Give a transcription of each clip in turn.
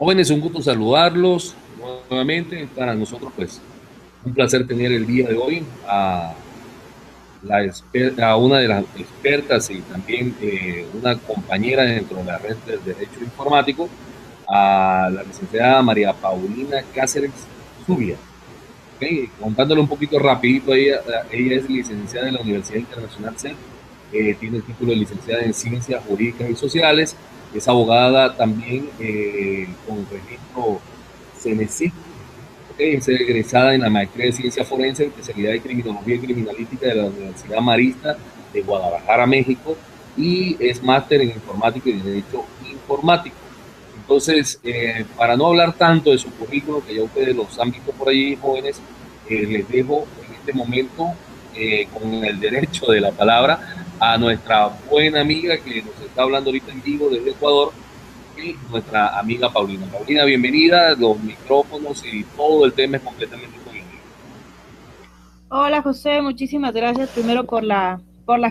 Jóvenes, un gusto saludarlos nuevamente. Para nosotros, pues, un placer tener el día de hoy a una de las expertas y también una compañera dentro de la red del derecho informático, a la licenciada María Paulina Cáceres Zubia. Okay, contándole un poquito rapidito, ella es licenciada en la Universidad Internacional CEP, tiene el título de licenciada en Ciencias Jurídicas y Sociales, es abogada también con registro CNCIC, okay, es egresada en la maestría de Ciencia Forense, especialidad de Criminología y Criminalística de la Universidad Marista de Guadalajara, México, y es máster en Informática y Derecho Informático. Entonces, para no hablar tanto de su currículum, que ya ustedes los han visto por allí, jóvenes, les dejo en este momento, con el derecho de la palabra, a nuestra buena amiga que nos está hablando ahorita en vivo desde Ecuador, y nuestra amiga Paulina. Paulina, bienvenida, los micrófonos y todo el tema es completamente tuyo. Hola José, muchísimas gracias primero por la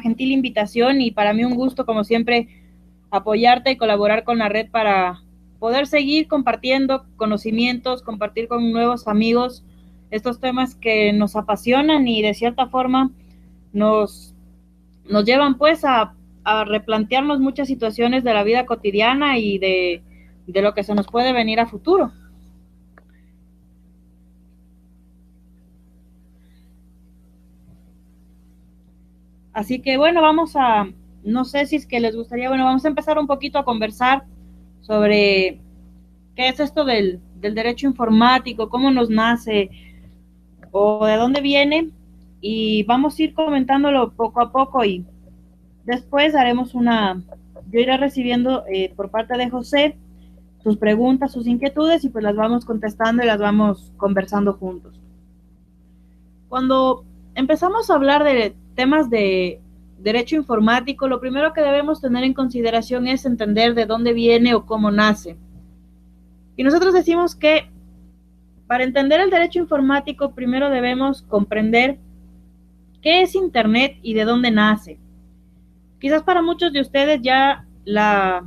gentil invitación y para mí un gusto como siempre apoyarte y colaborar con la red para poder seguir compartiendo conocimientos, compartir con nuevos amigos estos temas que nos apasionan y de cierta forma nos, nos llevan pues a replantearnos muchas situaciones de la vida cotidiana y de lo que se nos puede venir a futuro. Así que bueno, no sé si es que les gustaría, bueno, vamos a empezar un poquito a conversar sobre qué es esto del derecho informático, cómo nos nace o de dónde viene y vamos a ir comentándolo poco a poco y después yo iré recibiendo por parte de José sus preguntas, sus inquietudes y pues las vamos contestando y las vamos conversando juntos. Cuando empezamos a hablar de temas de derecho informático, lo primero que debemos tener en consideración es entender de dónde viene o cómo nace. Y nosotros decimos que para entender el derecho informático, primero debemos comprender qué es Internet y de dónde nace. Quizás para muchos de ustedes ya la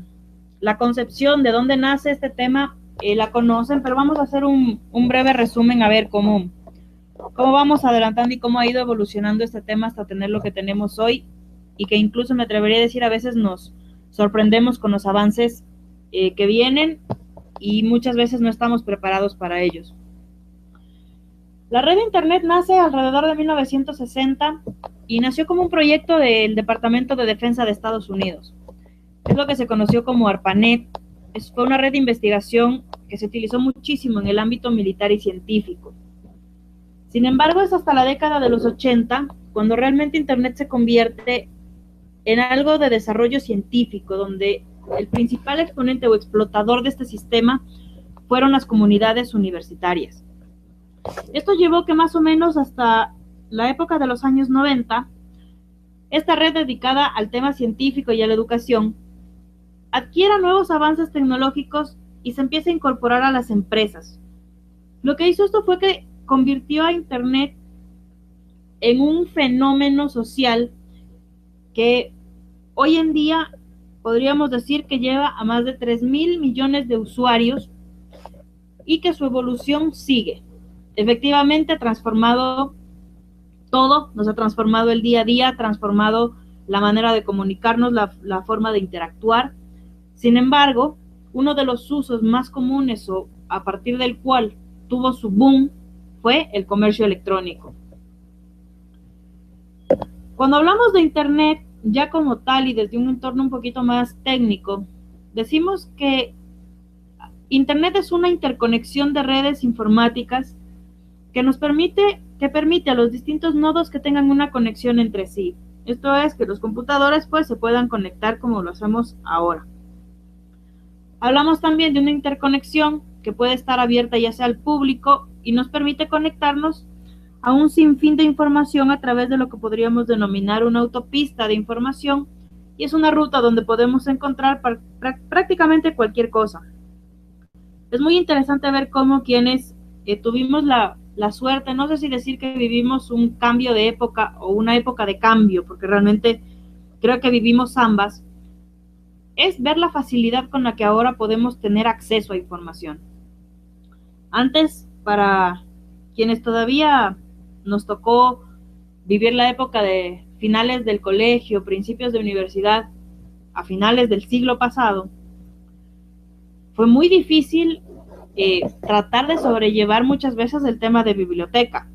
concepción de dónde nace este tema la conocen, pero vamos a hacer un breve resumen a ver cómo vamos adelantando y cómo ha ido evolucionando este tema hasta tener lo que tenemos hoy y que incluso me atrevería a decir a veces nos sorprendemos con los avances que vienen y muchas veces no estamos preparados para ellos. La red de Internet nace alrededor de 1960 y nació como un proyecto del Departamento de Defensa de Estados Unidos. Es lo que se conoció como ARPANET. Fue una red de investigación que se utilizó muchísimo en el ámbito militar y científico. Sin embargo, es hasta la década de los 80 cuando realmente Internet se convierte en algo de desarrollo científico, donde el principal exponente o explotador de este sistema fueron las comunidades universitarias. Esto llevó que más o menos hasta la época de los años 90, esta red dedicada al tema científico y a la educación adquiera nuevos avances tecnológicos y se empiece a incorporar a las empresas. Lo que hizo esto fue que convirtió a Internet en un fenómeno social que hoy en día podríamos decir que lleva a más de 3,000 millones de usuarios y que su evolución sigue. Efectivamente ha transformado todo, nos ha transformado el día a día, ha transformado la manera de comunicarnos, la forma de interactuar. Sin embargo, uno de los usos más comunes o a partir del cual tuvo su boom fue el comercio electrónico. Cuando hablamos de Internet, ya como tal y desde un entorno un poquito más técnico, decimos que Internet es una interconexión de redes informáticas que permite a los distintos nodos que tengan una conexión entre sí. Esto es que los computadores pues se puedan conectar como lo hacemos ahora. Hablamos también de una interconexión que puede estar abierta ya sea al público y nos permite conectarnos a un sinfín de información a través de lo que podríamos denominar una autopista de información y es una ruta donde podemos encontrar prácticamente cualquier cosa. Es muy interesante ver cómo quienes tuvimos la suerte, no sé si decir que vivimos un cambio de época o una época de cambio, porque realmente creo que vivimos ambas, es ver la facilidad con la que ahora podemos tener acceso a información. Antes, para quienes todavía nos tocó vivir la época de finales del colegio, principios de universidad, a finales del siglo pasado, fue muy difícil tratar de sobrellevar muchas veces el tema de biblioteca,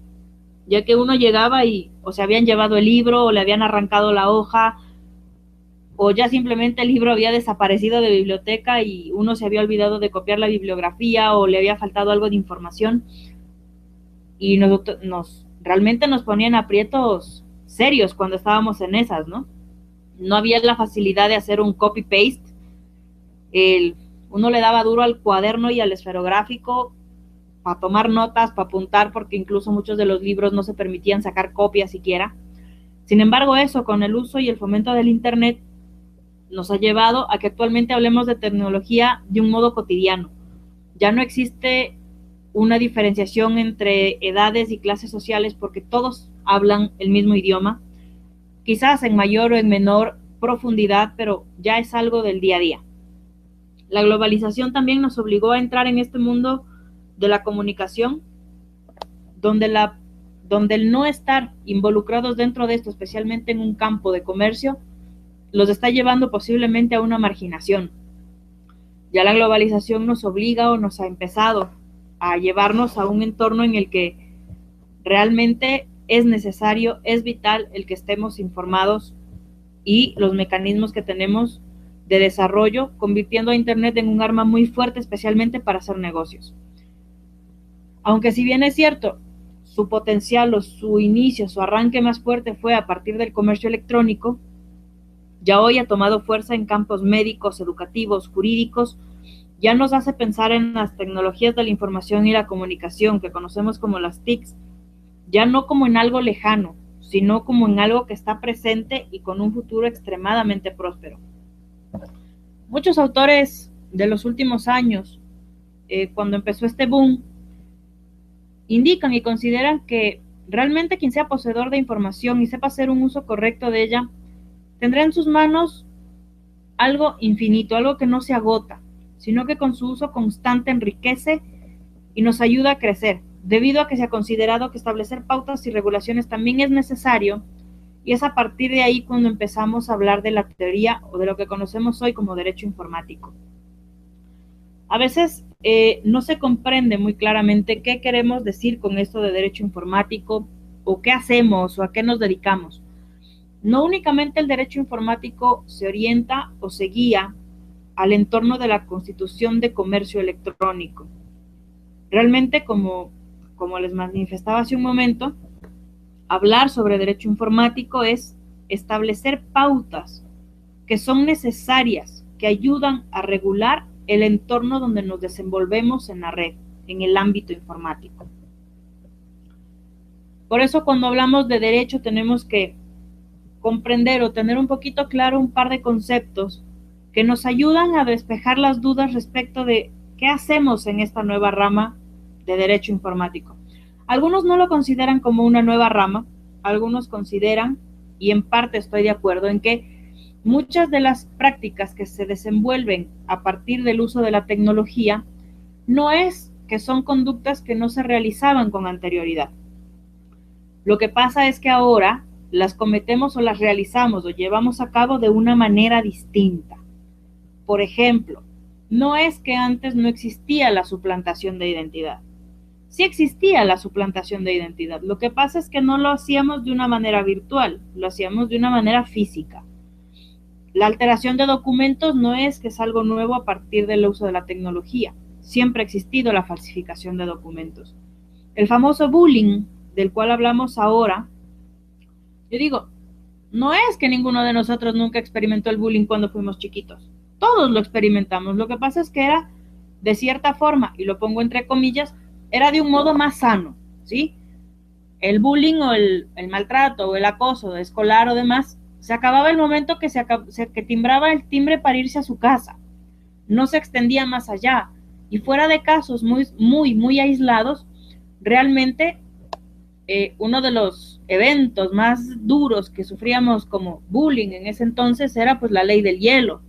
ya que uno llegaba y o se habían llevado el libro o le habían arrancado la hoja o ya simplemente el libro había desaparecido de biblioteca y uno se había olvidado de copiar la bibliografía o le había faltado algo de información y realmente nos ponían aprietos serios cuando estábamos en esas, ¿no? No había la facilidad de hacer un copy-paste, uno le daba duro al cuaderno y al esferográfico para tomar notas, para apuntar, porque incluso muchos de los libros no se permitían sacar copias siquiera. Sin embargo, eso, con el uso y el fomento del Internet, nos ha llevado a que actualmente hablemos de tecnología de un modo cotidiano. Ya no existe una diferenciación entre edades y clases sociales porque todos hablan el mismo idioma, quizás en mayor o en menor profundidad, pero ya es algo del día a día. La globalización también nos obligó a entrar en este mundo de la comunicación, donde el no estar involucrados dentro de esto, especialmente en un campo de comercio, los está llevando posiblemente a una marginación. Ya la globalización nos obliga o nos ha empezado a llevarnos a un entorno en el que realmente es necesario, es vital el que estemos informados y los mecanismos que tenemos de desarrollo, convirtiendo a Internet en un arma muy fuerte, especialmente para hacer negocios. Aunque si bien es cierto, su potencial o su inicio, su arranque más fuerte fue a partir del comercio electrónico, ya hoy ha tomado fuerza en campos médicos, educativos, jurídicos, ya nos hace pensar en las tecnologías de la información y la comunicación, que conocemos como las TICs, ya no como en algo lejano, sino como en algo que está presente y con un futuro extremadamente próspero. Muchos autores de los últimos años, cuando empezó este boom, indican y consideran que realmente quien sea poseedor de información y sepa hacer un uso correcto de ella, tendrá en sus manos algo infinito, algo que no se agota, sino que con su uso constante enriquece y nos ayuda a crecer, debido a que se ha considerado que establecer pautas y regulaciones también es necesario, y es a partir de ahí cuando empezamos a hablar de la teoría o de lo que conocemos hoy como derecho informático. A veces no se comprende muy claramente qué queremos decir con esto de derecho informático, o qué hacemos o a qué nos dedicamos. No únicamente el derecho informático se orienta o se guía al entorno de la Constitución de Comercio Electrónico. Realmente, como les manifestaba hace un momento, hablar sobre derecho informático es establecer pautas que son necesarias, que ayudan a regular el entorno donde nos desenvolvemos en la red, en el ámbito informático. Por eso, cuando hablamos de derecho, tenemos que comprender o tener un poquito claro un par de conceptos que nos ayudan a despejar las dudas respecto de qué hacemos en esta nueva rama de derecho informático. Algunos no lo consideran como una nueva rama, algunos consideran, y en parte estoy de acuerdo, en que muchas de las prácticas que se desenvuelven a partir del uso de la tecnología no es que son conductas que no se realizaban con anterioridad. Lo que pasa es que ahora las cometemos o las realizamos o llevamos a cabo de una manera distinta. Por ejemplo, no es que antes no existía la suplantación de identidad. Sí existía la suplantación de identidad. Lo que pasa es que no lo hacíamos de una manera virtual, lo hacíamos de una manera física. La alteración de documentos no es que es algo nuevo a partir del uso de la tecnología. Siempre ha existido la falsificación de documentos. El famoso bullying, del cual hablamos ahora, yo digo, no es que ninguno de nosotros nunca experimentó el bullying cuando fuimos chiquitos. Todos lo experimentamos. Lo que pasa es que era, de cierta forma, y lo pongo entre comillas, era de un modo más sano, ¿sí? El bullying o el maltrato o el acoso escolar o demás, se acababa el momento que timbraba el timbre para irse a su casa. No se extendía más allá. Y fuera de casos muy aislados, realmente uno de los eventos más duros que sufríamos como bullying en ese entonces era pues la ley del hielo.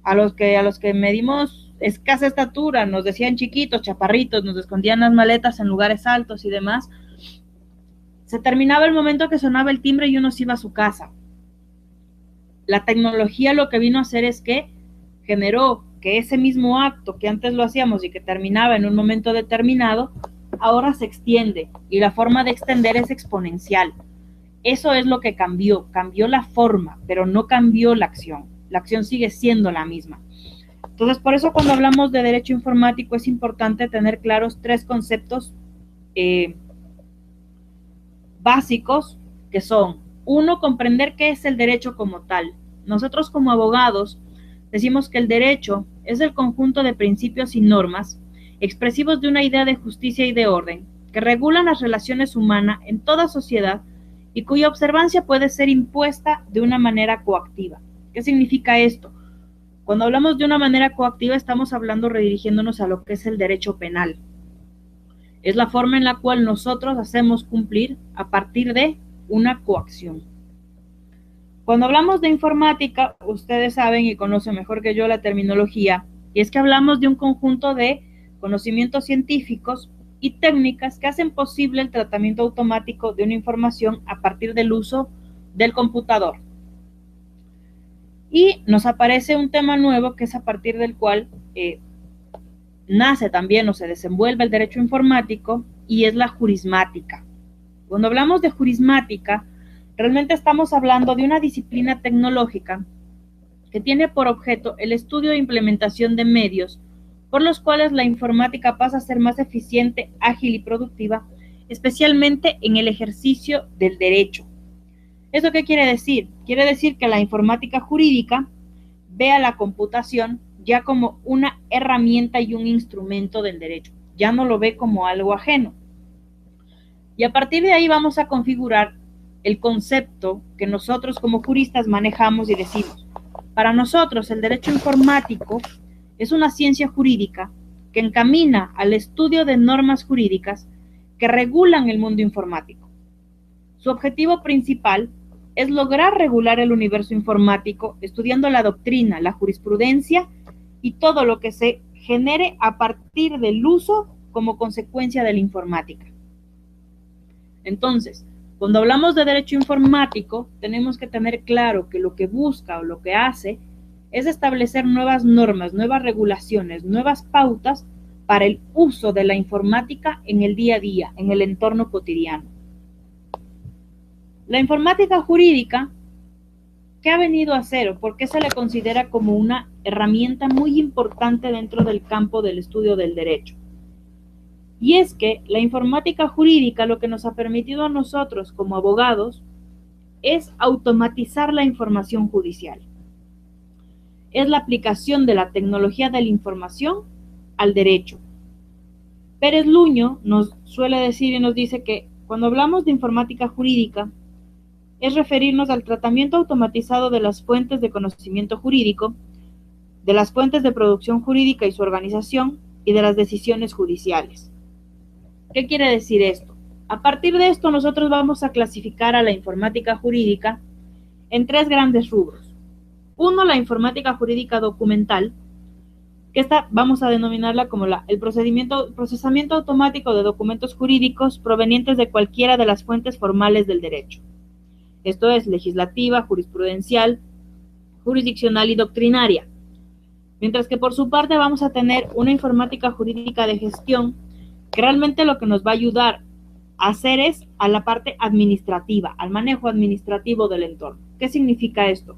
a los que medimos escasa estatura, nos decían chiquitos, chaparritos, nos escondían las maletas en lugares altos y demás, se terminaba el momento que sonaba el timbre y uno se iba a su casa. La tecnología lo que vino a hacer es que generó que ese mismo acto que antes lo hacíamos y que terminaba en un momento determinado, ahora se extiende, y la forma de extender es exponencial. Eso es lo que cambió la forma, pero no cambió la acción. La acción sigue siendo la misma. Entonces, por eso cuando hablamos de derecho informático es importante tener claros 3 conceptos básicos, que son: 1, comprender qué es el derecho como tal. Nosotros como abogados decimos que el derecho es el conjunto de principios y normas expresivos de una idea de justicia y de orden que regulan las relaciones humanas en toda sociedad y cuya observancia puede ser impuesta de una manera coactiva. ¿Qué significa esto? Cuando hablamos de una manera coactiva estamos hablando redirigiéndonos a lo que es el derecho penal. Es la forma en la cual nosotros hacemos cumplir a partir de una coacción. Cuando hablamos de informática, ustedes saben y conocen mejor que yo la terminología, y es que hablamos de un conjunto de conocimientos científicos y técnicas que hacen posible el tratamiento automático de una información a partir del uso del computador. Y nos aparece un tema nuevo que es a partir del cual nace también o se desenvuelve el derecho informático, y es la jurismática. Cuando hablamos de jurismática, realmente estamos hablando de una disciplina tecnológica que tiene por objeto el estudio e implementación de medios por los cuales la informática pasa a ser más eficiente, ágil y productiva, especialmente en el ejercicio del derecho. ¿Eso qué quiere decir? Quiere decir que la informática jurídica ve a la computación ya como una herramienta y un instrumento del derecho, ya no lo ve como algo ajeno. Y a partir de ahí vamos a configurar el concepto que nosotros como juristas manejamos y decimos: para nosotros el derecho informático es una ciencia jurídica que encamina al estudio de normas jurídicas que regulan el mundo informático. Su objetivo principal es lograr regular el universo informático estudiando la doctrina, la jurisprudencia y todo lo que se genere a partir del uso como consecuencia de la informática. Entonces, cuando hablamos de derecho informático, tenemos que tener claro que lo que busca o lo que hace es establecer nuevas normas, nuevas regulaciones, nuevas pautas para el uso de la informática en el día a día, en el entorno cotidiano. La informática jurídica, ¿qué ha venido a hacer o por qué se le considera como una herramienta muy importante dentro del campo del estudio del derecho? Y es que la informática jurídica lo que nos ha permitido a nosotros como abogados es automatizar la información judicial. Es la aplicación de la tecnología de la información al derecho. Pérez Luño nos suele decir y nos dice que cuando hablamos de informática jurídica es referirnos al tratamiento automatizado de las fuentes de conocimiento jurídico, de las fuentes de producción jurídica y su organización y de las decisiones judiciales. ¿Qué quiere decir esto? A partir de esto nosotros vamos a clasificar a la informática jurídica en 3 grandes rubros. 1, la informática jurídica documental, que esta vamos a denominarla como el procesamiento automático de documentos jurídicos provenientes de cualquiera de las fuentes formales del derecho. Esto es legislativa, jurisprudencial, jurisdiccional y doctrinaria. Mientras que por su parte vamos a tener una informática jurídica de gestión, que realmente lo que nos va a ayudar a hacer es a la parte administrativa, al manejo administrativo del entorno. ¿Qué significa esto?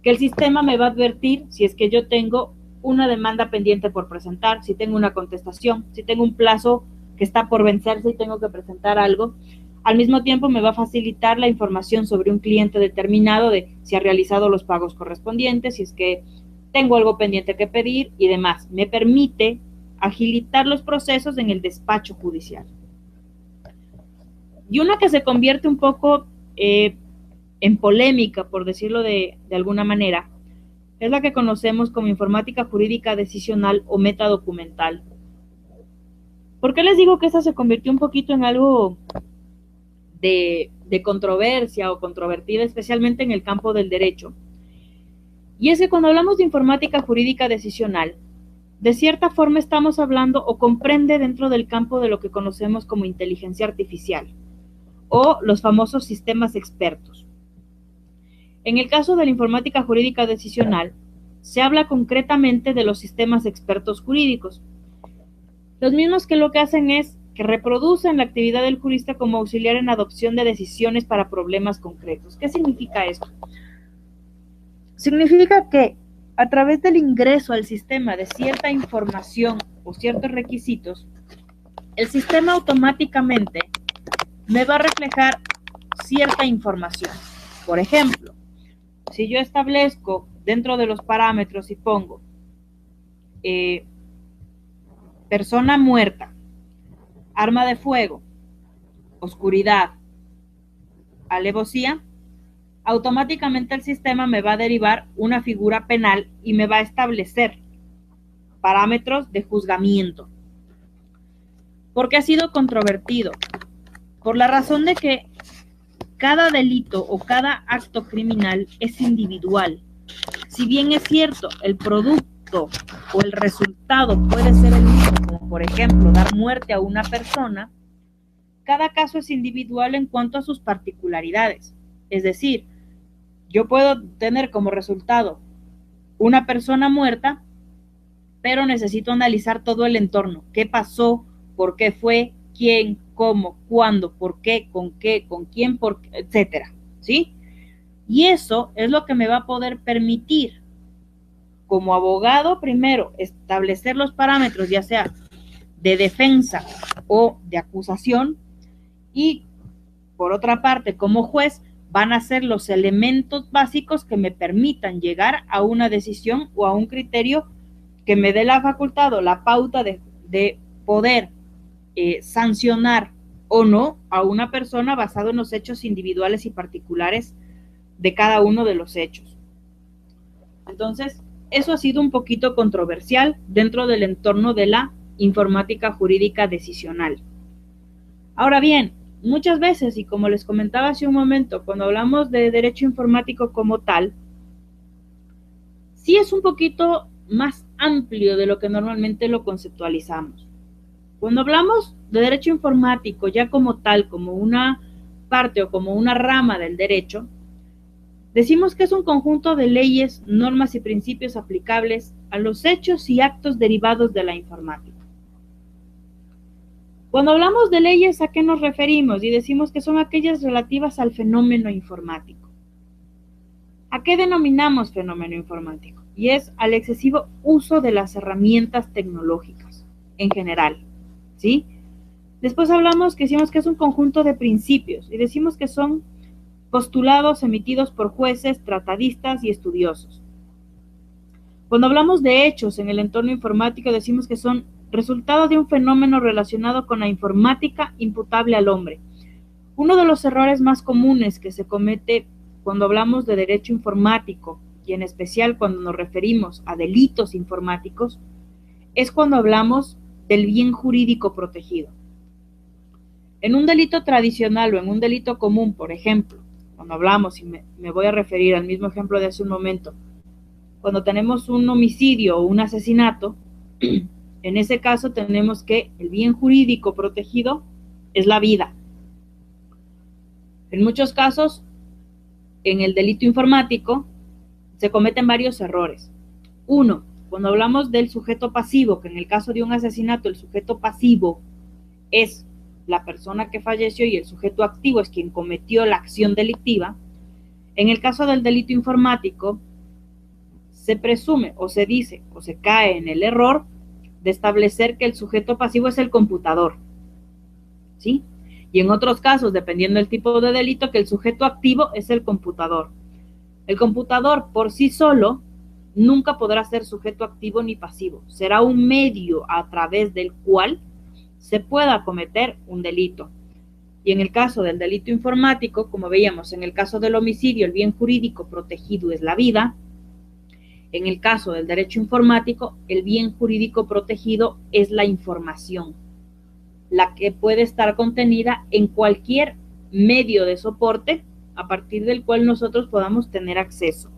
Que el sistema me va a advertir si es que yo tengo una demanda pendiente por presentar, si tengo una contestación, si tengo un plazo que está por vencerse y tengo que presentar algo. Al mismo tiempo me va a facilitar la información sobre un cliente determinado de si ha realizado los pagos correspondientes, si es que tengo algo pendiente que pedir y demás. Me permite agilitar los procesos en el despacho judicial. Y una que se convierte un poco en polémica, por decirlo de alguna manera, es la que conocemos como informática jurídica decisional o metadocumental. ¿Por qué les digo que esta se convirtió un poquito en algo de controversia o controvertida, especialmente en el campo del derecho? Y es que cuando hablamos de informática jurídica decisional, de cierta forma estamos hablando o comprende dentro del campo de lo que conocemos como inteligencia artificial o los famosos sistemas expertos. En el caso de la informática jurídica decisional, se habla concretamente de los sistemas expertos jurídicos, los mismos que lo que hacen es que reproducen la actividad del jurista como auxiliar en adopción de decisiones para problemas concretos. ¿Qué significa esto? Significa que a través del ingreso al sistema de cierta información o ciertos requisitos, el sistema automáticamente me va a reflejar cierta información. Por ejemplo, si yo establezco dentro de los parámetros y pongo persona muerta, arma de fuego, oscuridad, alevosía, automáticamente el sistema me va a derivar una figura penal y me va a establecer parámetros de juzgamiento. ¿Por qué ha sido controvertido? Por la razón de que cada delito o cada acto criminal es individual. Si bien es cierto, el producto o el resultado puede ser el mismo, como por ejemplo dar muerte a una persona, cada caso es individual en cuanto a sus particularidades. Es decir, yo puedo tener como resultado una persona muerta, pero necesito analizar todo el entorno. ¿Qué pasó? ¿Por qué fue? ¿Quién? ¿Cómo? ¿Cuándo? ¿Por qué? ¿Con qué? ¿Con quién? ¿Por qué? Etcétera. ¿Sí? Y eso es lo que me va a poder permitir, como abogado, primero, establecer los parámetros, ya sea de defensa o de acusación, y por otra parte, como juez, van a ser los elementos básicos que me permitan llegar a una decisión o a un criterio que me dé la facultad o la pauta de poder sancionar o no a una persona basado en los hechos individuales y particulares de cada uno de los hechos. Entonces, eso ha sido un poquito controversial dentro del entorno de la informática jurídica decisional. Ahora bien, muchas veces, y como les comentaba hace un momento, cuando hablamos de derecho informático como tal, sí es un poquito más amplio de lo que normalmente lo conceptualizamos. Cuando hablamos de derecho informático ya como tal, como una parte o como una rama del derecho, decimos que es un conjunto de leyes, normas y principios aplicables a los hechos y actos derivados de la informática. Cuando hablamos de leyes, ¿a qué nos referimos? Y decimos que son aquellas relativas al fenómeno informático. ¿A qué denominamos fenómeno informático? Y es al excesivo uso de las herramientas tecnológicas en general, ¿sí? Después hablamos que decimos que es un conjunto de principios y decimos que son postulados emitidos por jueces, tratadistas y estudiosos. Cuando hablamos de hechos en el entorno informático, decimos que son resultado de un fenómeno relacionado con la informática imputable al hombre. Uno de los errores más comunes que se comete cuando hablamos de derecho informático, y en especial cuando nos referimos a delitos informáticos, es cuando hablamos del bien jurídico protegido. En un delito tradicional o en un delito común, por ejemplo, cuando hablamos, y me voy a referir al mismo ejemplo de hace un momento, cuando tenemos un homicidio o un asesinato, en ese caso tenemos que el bien jurídico protegido es la vida. En muchos casos, en el delito informático, se cometen varios errores. Uno, cuando hablamos del sujeto pasivo, que en el caso de un asesinato el sujeto pasivo es la persona que falleció y el sujeto activo es quien cometió la acción delictiva, en el caso del delito informático se presume o se dice o se cae en el error de establecer que el sujeto pasivo es el computador, ¿sí? Y en otros casos, dependiendo del tipo de delito, que el sujeto activo es el computador. El computador por sí solo nunca podrá ser sujeto activo ni pasivo. Será un medio a través del cual se pueda cometer un delito. Y en el caso del delito informático, como veíamos, en el caso del homicidio, el bien jurídico protegido es la vida. En el caso del derecho informático, el bien jurídico protegido es la información, la que puede estar contenida en cualquier medio de soporte a partir del cual nosotros podamos tener acceso.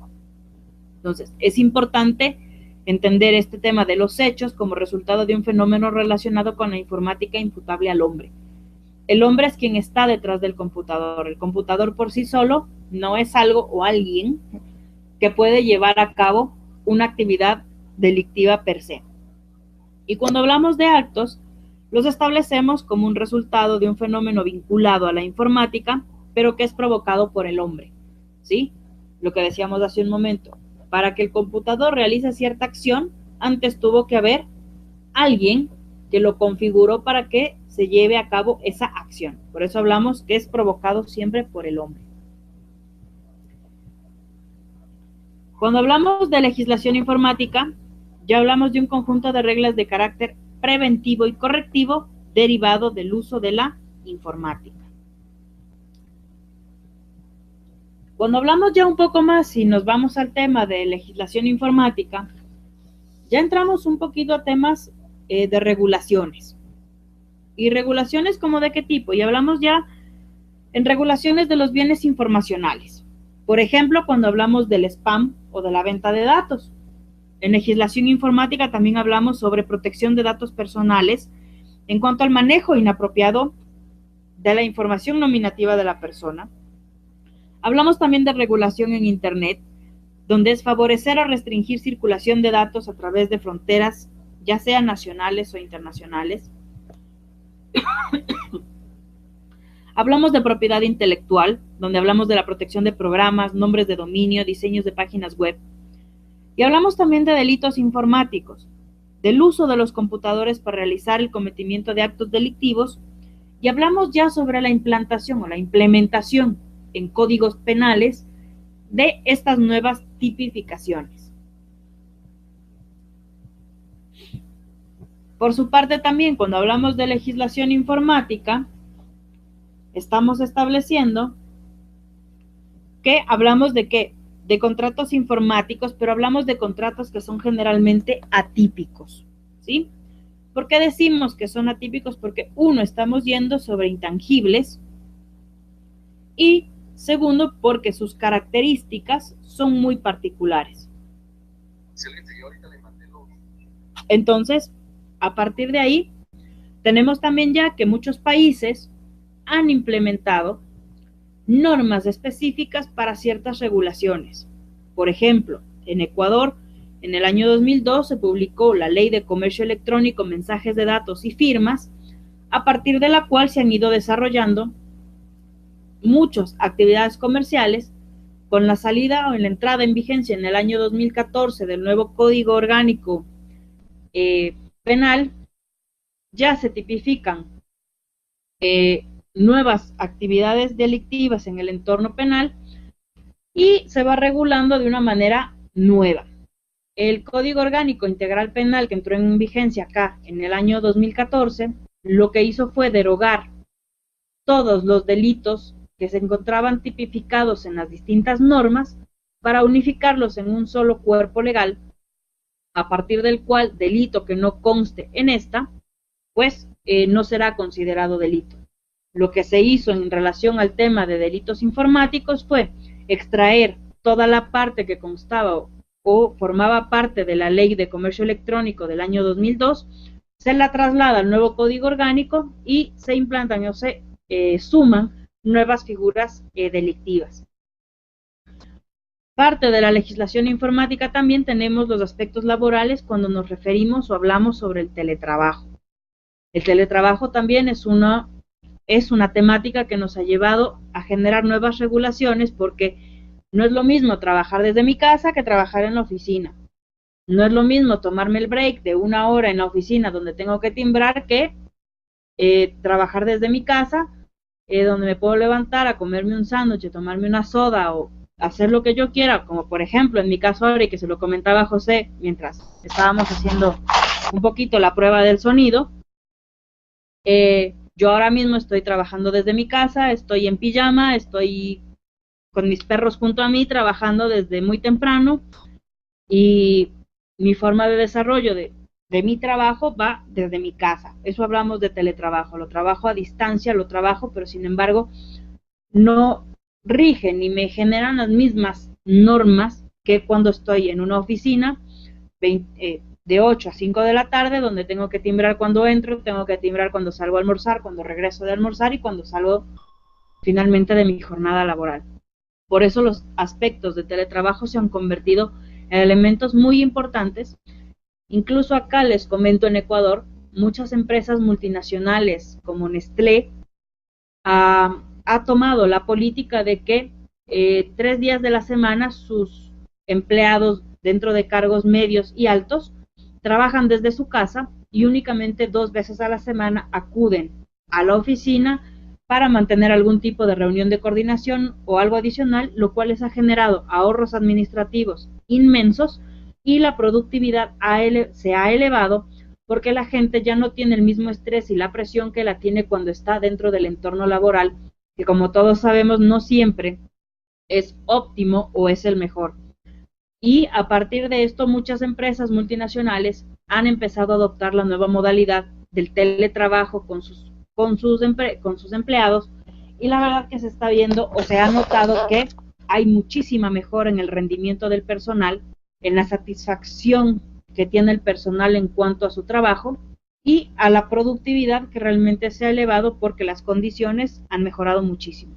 Entonces, es importante entender este tema de los hechos como resultado de un fenómeno relacionado con la informática imputable al hombre. El hombre es quien está detrás del computador. El computador por sí solo no es algo o alguien que puede llevar a cabo una actividad delictiva per se. Y cuando hablamos de actos, los establecemos como un resultado de un fenómeno vinculado a la informática, pero que es provocado por el hombre, ¿sí? Lo que decíamos hace un momento. Para que el computador realice cierta acción, antes tuvo que haber alguien que lo configuró para que se lleve a cabo esa acción. Por eso hablamos que es provocado siempre por el hombre. Cuando hablamos de legislación informática, ya hablamos de un conjunto de reglas de carácter preventivo y correctivo derivado del uso de la informática. Cuando hablamos ya un poco más y nos vamos al tema de legislación informática, ya entramos un poquito a temas de regulaciones. ¿Y regulaciones como de qué tipo? Y hablamos ya en regulaciones de los bienes informacionales. Por ejemplo, cuando hablamos del spam o de la venta de datos. En legislación informática también hablamos sobre protección de datos personales en cuanto al manejo inapropiado de la información nominativa de la persona. Hablamos también de regulación en Internet, donde es favorecer o restringir circulación de datos a través de fronteras, ya sean nacionales o internacionales. Hablamos de propiedad intelectual, donde hablamos de la protección de programas, nombres de dominio, diseños de páginas web. Y hablamos también de delitos informáticos, del uso de los computadores para realizar el cometimiento de actos delictivos, y hablamos ya sobre la implantación o la implementación en códigos penales de estas nuevas tipificaciones. Por su parte también, cuando hablamos de legislación informática, estamos estableciendo que hablamos de qué, de contratos informáticos, pero hablamos de contratos que son generalmente atípicos, ¿sí? ¿Por qué decimos que son atípicos? Porque uno, estamos yendo sobre intangibles y segundo, porque sus características son muy particulares. Excelente, yo ahorita le mandé los... Entonces, a partir de ahí, tenemos también ya que muchos países han implementado normas específicas para ciertas regulaciones. Por ejemplo, en Ecuador, en el año 2002 se publicó la Ley de Comercio Electrónico, Mensajes de Datos y Firmas, a partir de la cual se han ido desarrollando muchas actividades comerciales. Con la salida o en la entrada en vigencia en el año 2014 del nuevo Código Orgánico Penal, ya se tipifican nuevas actividades delictivas en el entorno penal y se va regulando de una manera nueva. El Código Orgánico Integral Penal que entró en vigencia acá en el año 2014, lo que hizo fue derogar todos los delitos que se encontraban tipificados en las distintas normas para unificarlos en un solo cuerpo legal, a partir del cual delito que no conste en esta, pues no será considerado delito. Lo que se hizo en relación al tema de delitos informáticos fue extraer toda la parte que constaba o formaba parte de la Ley de Comercio Electrónico del año 2002, se la traslada al nuevo Código Orgánico y se implantan o se suman nuevas figuras delictivas. Parte de la legislación informática también tenemos los aspectos laborales cuando nos referimos o hablamos sobre el teletrabajo. El teletrabajo también es una temática que nos ha llevado a generar nuevas regulaciones porque no es lo mismo trabajar desde mi casa que trabajar en la oficina. No es lo mismo tomarme el break de 1 hora en la oficina donde tengo que timbrar que trabajar desde mi casa, donde me puedo levantar a comerme un sándwich, tomarme una soda o hacer lo que yo quiera, como por ejemplo en mi caso ahora, y que se lo comentaba a José mientras estábamos haciendo un poquito la prueba del sonido. Yo ahora mismo estoy trabajando desde mi casa, estoy en pijama, estoy con mis perros junto a mí trabajando desde muy temprano y mi forma de desarrollo de mi trabajo va desde mi casa. Eso hablamos de teletrabajo, lo trabajo a distancia, lo trabajo, pero sin embargo no rigen ni me generan las mismas normas que cuando estoy en una oficina de 8 a 5 de la tarde, donde tengo que timbrar cuando entro, tengo que timbrar cuando salgo a almorzar, cuando regreso de almorzar y cuando salgo finalmente de mi jornada laboral. Por eso los aspectos de teletrabajo se han convertido en elementos muy importantes. Incluso acá les comento, en Ecuador, muchas empresas multinacionales como Nestlé ha tomado la política de que 3 días de la semana sus empleados dentro de cargos medios y altos trabajan desde su casa y únicamente 2 veces a la semana acuden a la oficina para mantener algún tipo de reunión de coordinación o algo adicional, lo cual les ha generado ahorros administrativos inmensos y la productividad se ha elevado porque la gente ya no tiene el mismo estrés y la presión que la tiene cuando está dentro del entorno laboral, que como todos sabemos no siempre es óptimo o es el mejor. Y a partir de esto muchas empresas multinacionales han empezado a adoptar la nueva modalidad del teletrabajo con sus empleados, y la verdad que se está viendo o se ha notado que hay muchísima mejora en el rendimiento del personal, en la satisfacción que tiene el personal en cuanto a su trabajo y a la productividad que realmente se ha elevado porque las condiciones han mejorado muchísimo.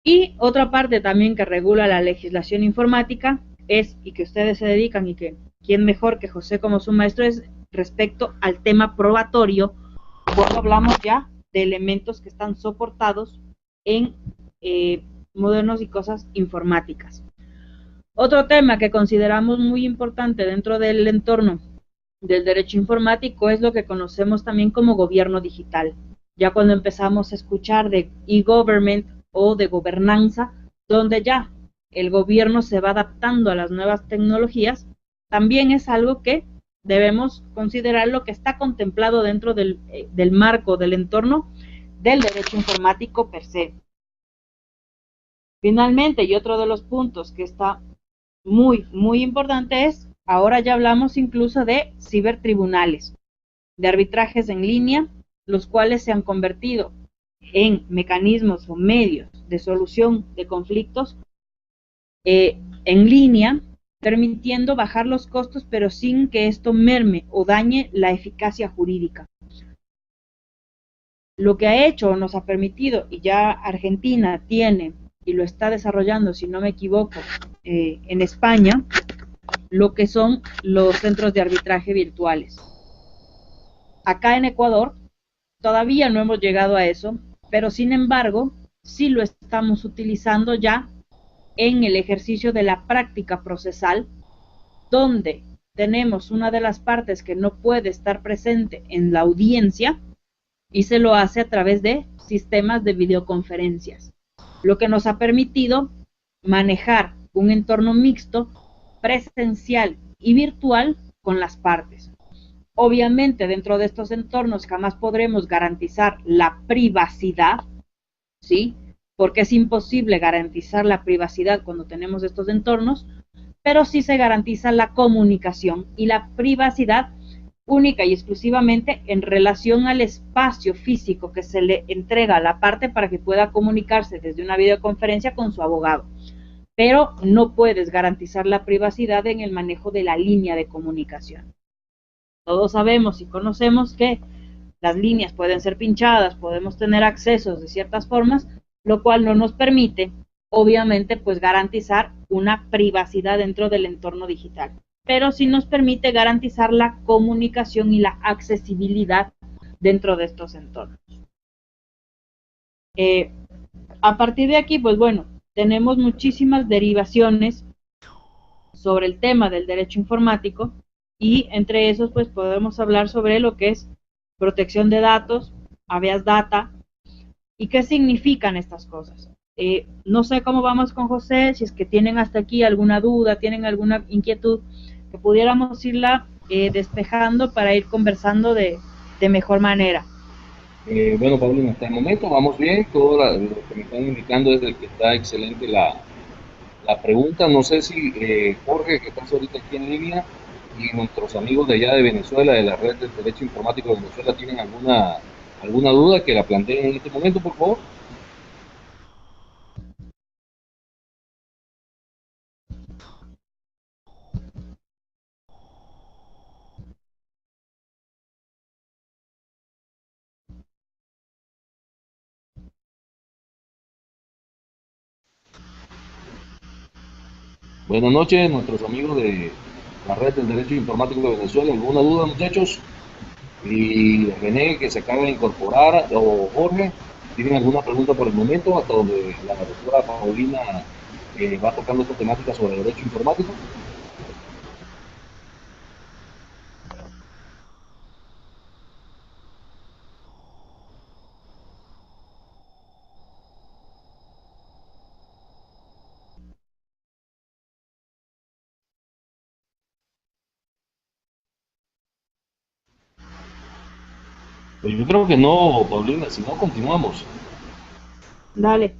Y otra parte también que regula la legislación informática es, y que ustedes se dedican y que quién mejor que José como su maestro, es respecto al tema probatorio, cuando hablamos ya de elementos que están soportados en modernos y cosas informáticas. Otro tema que consideramos muy importante dentro del entorno del derecho informático es lo que conocemos también como gobierno digital. Ya cuando empezamos a escuchar de e-government o de gobernanza, donde ya el gobierno se va adaptando a las nuevas tecnologías, también es algo que debemos considerar lo que está contemplado dentro del marco, del entorno del derecho informático per se. Finalmente, y otro de los puntos que está muy, muy importante es, ahora ya hablamos incluso de cibertribunales, de arbitrajes en línea, los cuales se han convertido en mecanismos o medios de solución de conflictos en línea, permitiendo bajar los costos, pero sin que esto merme o dañe la eficacia jurídica. Lo que ha hecho o nos ha permitido, y ya Argentina tiene y lo está desarrollando, si no me equivoco, en España, lo que son los centros de arbitraje virtuales. Acá en Ecuador todavía no hemos llegado a eso, pero sin embargo sí lo estamos utilizando ya en el ejercicio de la práctica procesal, donde tenemos una de las partes que no puede estar presente en la audiencia y se lo hace a través de sistemas de videoconferencias, lo que nos ha permitido manejar un entorno mixto, presencial y virtual con las partes. Obviamente dentro de estos entornos jamás podremos garantizar la privacidad, ¿sí? Porque es imposible garantizar la privacidad cuando tenemos estos entornos, pero sí se garantiza la comunicación y la privacidad única y exclusivamente en relación al espacio físico que se le entrega a la parte para que pueda comunicarse desde una videoconferencia con su abogado. Pero no puedes garantizar la privacidad en el manejo de la línea de comunicación. Todos sabemos y conocemos que las líneas pueden ser pinchadas, podemos tener accesos de ciertas formas, lo cual no nos permite, obviamente, pues garantizar una privacidad dentro del entorno digital, pero sí nos permite garantizar la comunicación y la accesibilidad dentro de estos entornos. A partir de aquí, pues bueno, tenemos muchísimas derivaciones sobre el tema del derecho informático, y entre esos pues podemos hablar sobre lo que es protección de datos, habeas data, y qué significan estas cosas. No sé cómo vamos con José, si es que tienen hasta aquí alguna duda, tienen alguna inquietud, que pudiéramos irla despejando para ir conversando de mejor manera. Bueno, Paulina, hasta el momento vamos bien, todo lo que me están indicando es que está excelente la pregunta. No sé si Jorge, que estás ahorita aquí en línea, y nuestros amigos de allá de Venezuela, de la red del derecho informático de Venezuela, tienen alguna duda que la planteen en este momento, por favor. Buenas noches, nuestros amigos de la Red del Derecho Informático de Venezuela. ¿Alguna duda, muchachos? Y René, que se acaba de incorporar, o Jorge, ¿tienen alguna pregunta por el momento? Hasta donde la doctora Paulina va tocando esta temática sobre derecho informático. Pues yo creo que no, Paulina, si no, continuamos. Dale.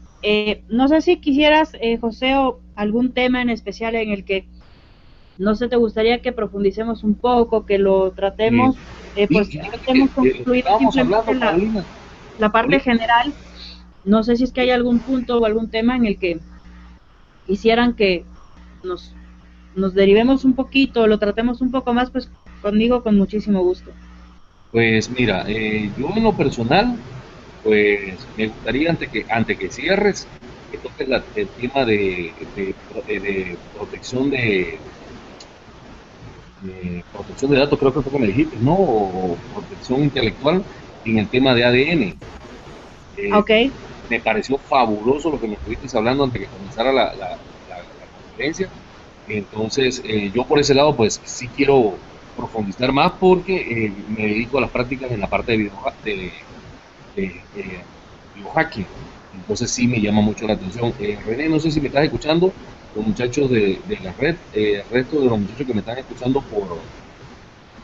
No sé si quisieras, José, o algún tema en especial en el que no sé, te gustaría que profundicemos un poco, que lo Eh, tratemos, y pues ya fíjate que que hemos concluido estábamos simplemente hablando, Paulina, la parte Paulina, general. No sé si es que hay algún punto o algún tema en el que quisieran que nos, nos derivemos un poquito, lo tratemos un poco más, pues conmigo con muchísimo gusto. pues mira, yo en lo personal, pues me gustaría antes que cierres, que toques el tema de protección de datos, creo que fue que me dijiste, ¿no? O protección intelectual en el tema de ADN. Eh, Ok, Me pareció fabuloso lo que me estuviste hablando antes de que comenzara la conferencia. Entonces, yo por ese lado, pues sí quiero profundizar más porque me dedico a las prácticas en la parte de biohacking. Entonces sí me llama mucho la atención. René, no sé si me estás escuchando, los muchachos de la red, el resto de los muchachos que me están escuchando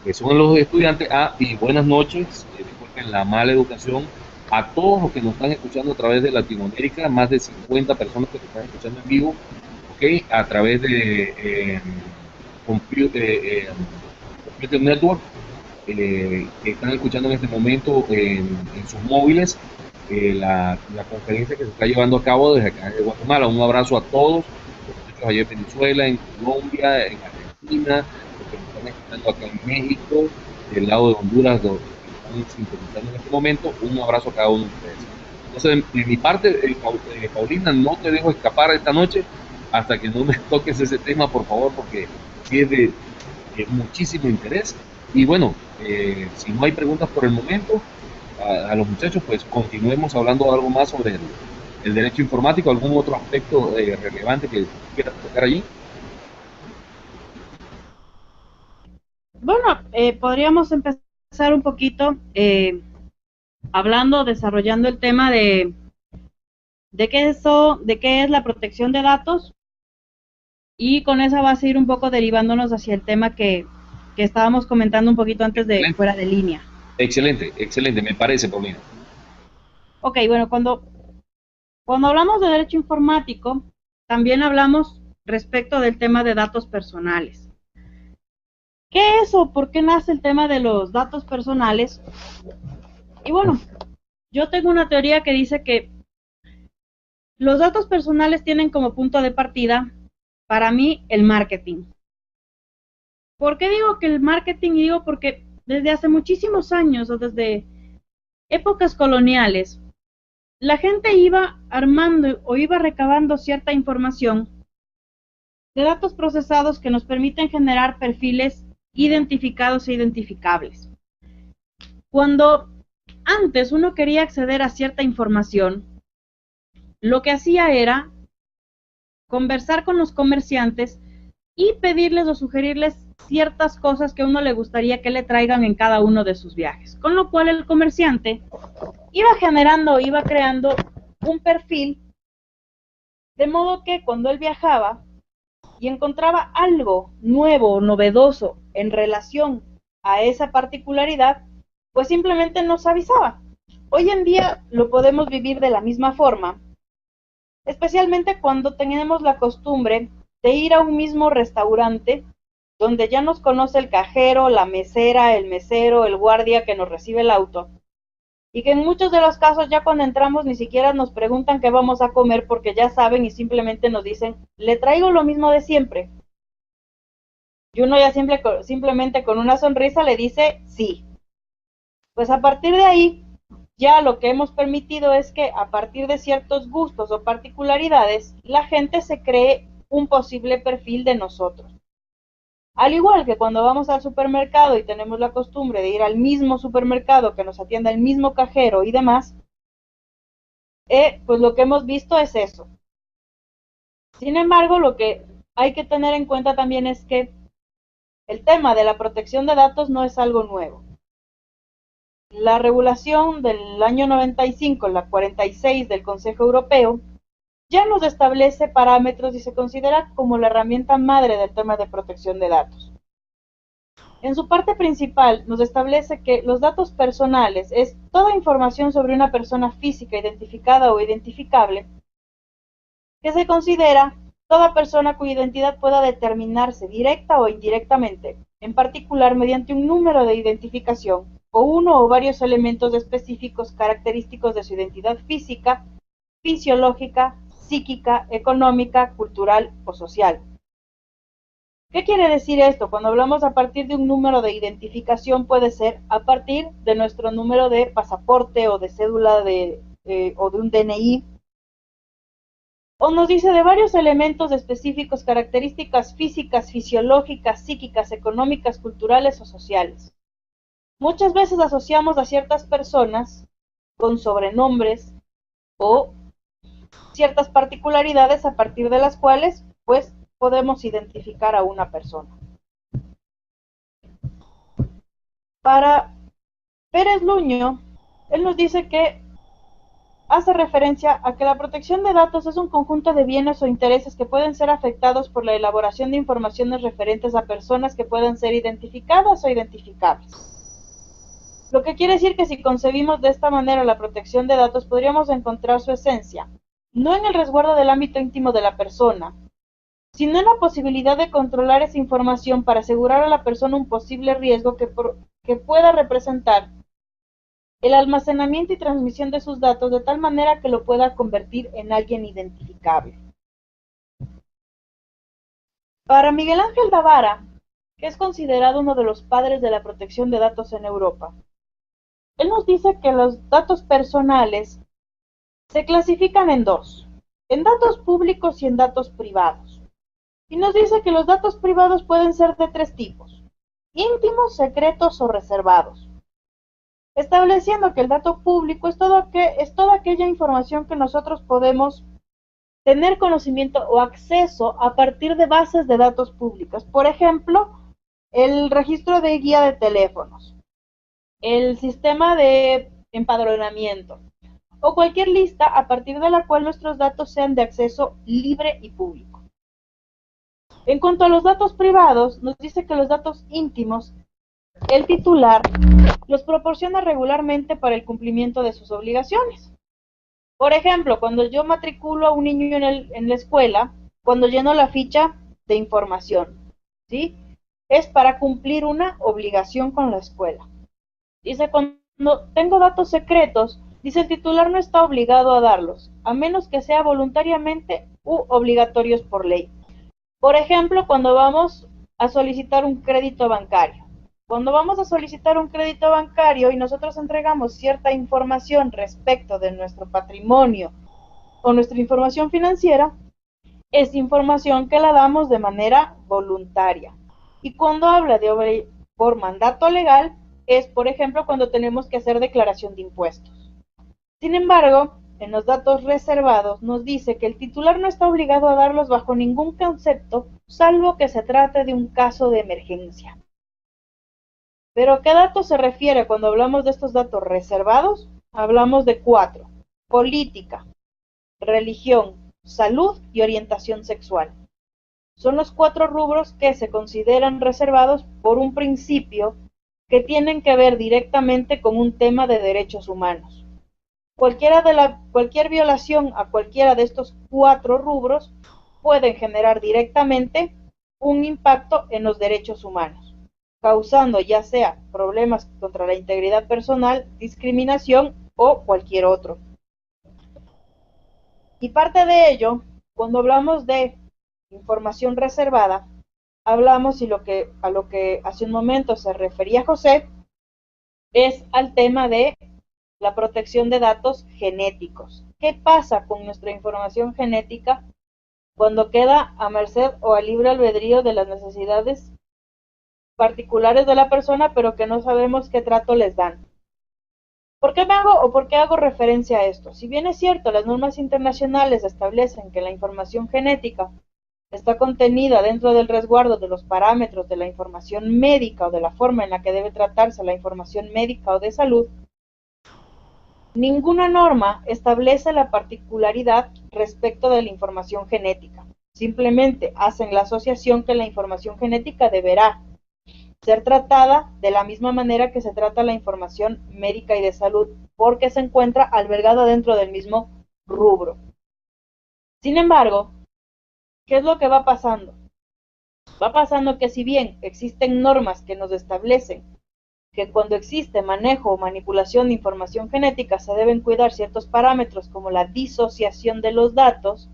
que son los estudiantes. Y buenas noches, disculpen la mala educación, a todos los que nos están escuchando a través de Latinoamérica, más de 50 personas que nos están escuchando en vivo, ¿ok? A través de Computer, Computer Network, que están escuchando en este momento en sus móviles la conferencia que se está llevando a cabo desde acá de Guatemala. Un abrazo a todos, los muchachos allá en Venezuela, en Colombia, en Argentina, los que nos están escuchando acá en México, del lado de Honduras, los que nos están sintonizando en este momento. Un abrazo a cada uno de ustedes. Entonces, de mi parte, Paulina, no te dejo escapar esta noche hasta que no me toques ese tema, por favor, porque sí es de muchísimo interés. Y bueno, si no hay preguntas por el momento, a los muchachos, pues continuemos hablando algo más sobre el derecho informático, algún otro aspecto relevante que quieras tocar allí. bueno, podríamos empezar un poquito hablando, desarrollando el tema de qué es la protección de datos, y con esa va a ir un poco derivándonos hacia el tema que estábamos comentando un poquito antes de Excelente, fuera de línea. excelente, excelente, me parece, Paulina. Ok, bueno, cuando hablamos de derecho informático, también hablamos respecto del tema de datos personales. ¿Qué es o por qué nace el tema de los datos personales? Y bueno, yo tengo una teoría que dice que los datos personales tienen como punto de partida, para mí, el marketing. ¿Por qué digo que el marketing? Y digo porque desde hace muchísimos años o desde épocas coloniales, la gente iba armando o iba recabando cierta información de datos procesados que nos permiten generar perfiles identificados e identificables. Cuando antes uno quería acceder a cierta información, lo que hacía era conversar con los comerciantes y pedirles o sugerirles ciertas cosas que a uno le gustaría que le traigan en cada uno de sus viajes. Con lo cual el comerciante iba generando, iba creando un perfil, de modo que cuando él viajaba y encontraba algo nuevo o novedoso en relación a esa particularidad, pues simplemente nos avisaba. Hoy en día lo podemos vivir de la misma forma, especialmente cuando tenemos la costumbre de ir a un mismo restaurante donde ya nos conoce el cajero, la mesera, el mesero, el guardia que nos recibe el auto, y que en muchos de los casos ya cuando entramos ni siquiera nos preguntan qué vamos a comer porque ya saben y simplemente nos dicen, le traigo lo mismo de siempre. Y uno ya simplemente con una sonrisa le dice sí. Pues a partir de ahí, ya lo que hemos permitido es que a partir de ciertos gustos o particularidades, la gente se cree un posible perfil de nosotros. Al igual que cuando vamos al supermercado y tenemos la costumbre de ir al mismo supermercado que nos atienda el mismo cajero y demás, pues lo que hemos visto es eso. Sin embargo, lo que hay que tener en cuenta también es que el tema de la protección de datos no es algo nuevo. La regulación del año 95, la 46 del Consejo Europeo, ya nos establece parámetros y se considera como la herramienta madre del tema de protección de datos. En su parte principal nos establece que los datos personales es toda información sobre una persona física identificada o identificable que se considera toda persona cuya identidad pueda determinarse directa o indirectamente, en particular mediante un número de identificación o uno o varios elementos específicos característicos de su identidad física, fisiológica, psíquica, económica, cultural o social. ¿Qué quiere decir esto? Cuando hablamos a partir de un número de identificación, puede ser a partir de nuestro número de pasaporte o de cédula o de un DNI, o nos dice de varios elementos específicos, características físicas, fisiológicas, psíquicas, económicas, culturales o sociales. Muchas veces asociamos a ciertas personas con sobrenombres o ciertas particularidades a partir de las cuales, pues, podemos identificar a una persona. Para Pérez Luño, él nos dice que hace referencia a que la protección de datos es un conjunto de bienes o intereses que pueden ser afectados por la elaboración de informaciones referentes a personas que puedan ser identificadas o identificables. Lo que quiere decir que si concebimos de esta manera la protección de datos, podríamos encontrar su esencia, no en el resguardo del ámbito íntimo de la persona, sino en la posibilidad de controlar esa información para asegurar a la persona un posible riesgo que pueda representar el almacenamiento y transmisión de sus datos de tal manera que lo pueda convertir en alguien identificable. Para Miguel Ángel Davara, que es considerado uno de los padres de la protección de datos en Europa, él nos dice que los datos personales se clasifican en dos, en datos públicos y en datos privados. Y nos dice que los datos privados pueden ser de tres tipos: íntimos, secretos o reservados, estableciendo que el dato público es toda aquella información que nosotros podemos tener conocimiento o acceso a partir de bases de datos públicas. Por ejemplo, el registro de guía de teléfonos, el sistema de empadronamiento o cualquier lista a partir de la cual nuestros datos sean de acceso libre y público. En cuanto a los datos privados, nos dice que los datos íntimos, el titular los proporciona regularmente para el cumplimiento de sus obligaciones. Por ejemplo, cuando yo matriculo a un niño en la escuela, cuando lleno la ficha de información, ¿sí? Es para cumplir una obligación con la escuela. Dice, cuando tengo datos secretos, dice, el titular no está obligado a darlos, a menos que sea voluntariamente u obligatorios por ley. Por ejemplo, cuando vamos a solicitar un crédito bancario. Cuando vamos a solicitar un crédito bancario y nosotros entregamos cierta información respecto de nuestro patrimonio o nuestra información financiera, es información que la damos de manera voluntaria. Y cuando habla de por mandato legal, es, por ejemplo, cuando tenemos que hacer declaración de impuestos. Sin embargo, en los datos reservados nos dice que el titular no está obligado a darlos bajo ningún concepto, salvo que se trate de un caso de emergencia. ¿Pero a qué datos se refiere cuando hablamos de estos datos reservados? Hablamos de 4: política, religión, salud y orientación sexual. Son los 4 rubros que se consideran reservados por un principio que tienen que ver directamente con un tema de derechos humanos. Cualquier violación a cualquiera de estos 4 rubros pueden generar directamente un impacto en los derechos humanos, causando ya sea problemas contra la integridad personal, discriminación o cualquier otro. Y parte de ello, cuando hablamos de información reservada, hablamos, y a lo que hace un momento se refería José, es al tema de la protección de datos genéticos. ¿Qué pasa con nuestra información genética cuando queda a merced o a libre albedrío de las necesidades particulares de la persona, pero que no sabemos qué trato les dan. ¿Por qué hago referencia a esto? Si bien es cierto, las normas internacionales establecen que la información genética está contenida dentro del resguardo de los parámetros de la información médica o de la forma en la que debe tratarse la información médica o de salud, ninguna norma establece la particularidad respecto de la información genética. Simplemente hacen la asociación que la información genética deberá ser tratada de la misma manera que se trata la información médica y de salud, porque se encuentra albergada dentro del mismo rubro. Sin embargo, ¿qué es lo que va pasando? Va pasando que si bien existen normas que nos establecen que cuando existe manejo o manipulación de información genética se deben cuidar ciertos parámetros como la disociación de los datos,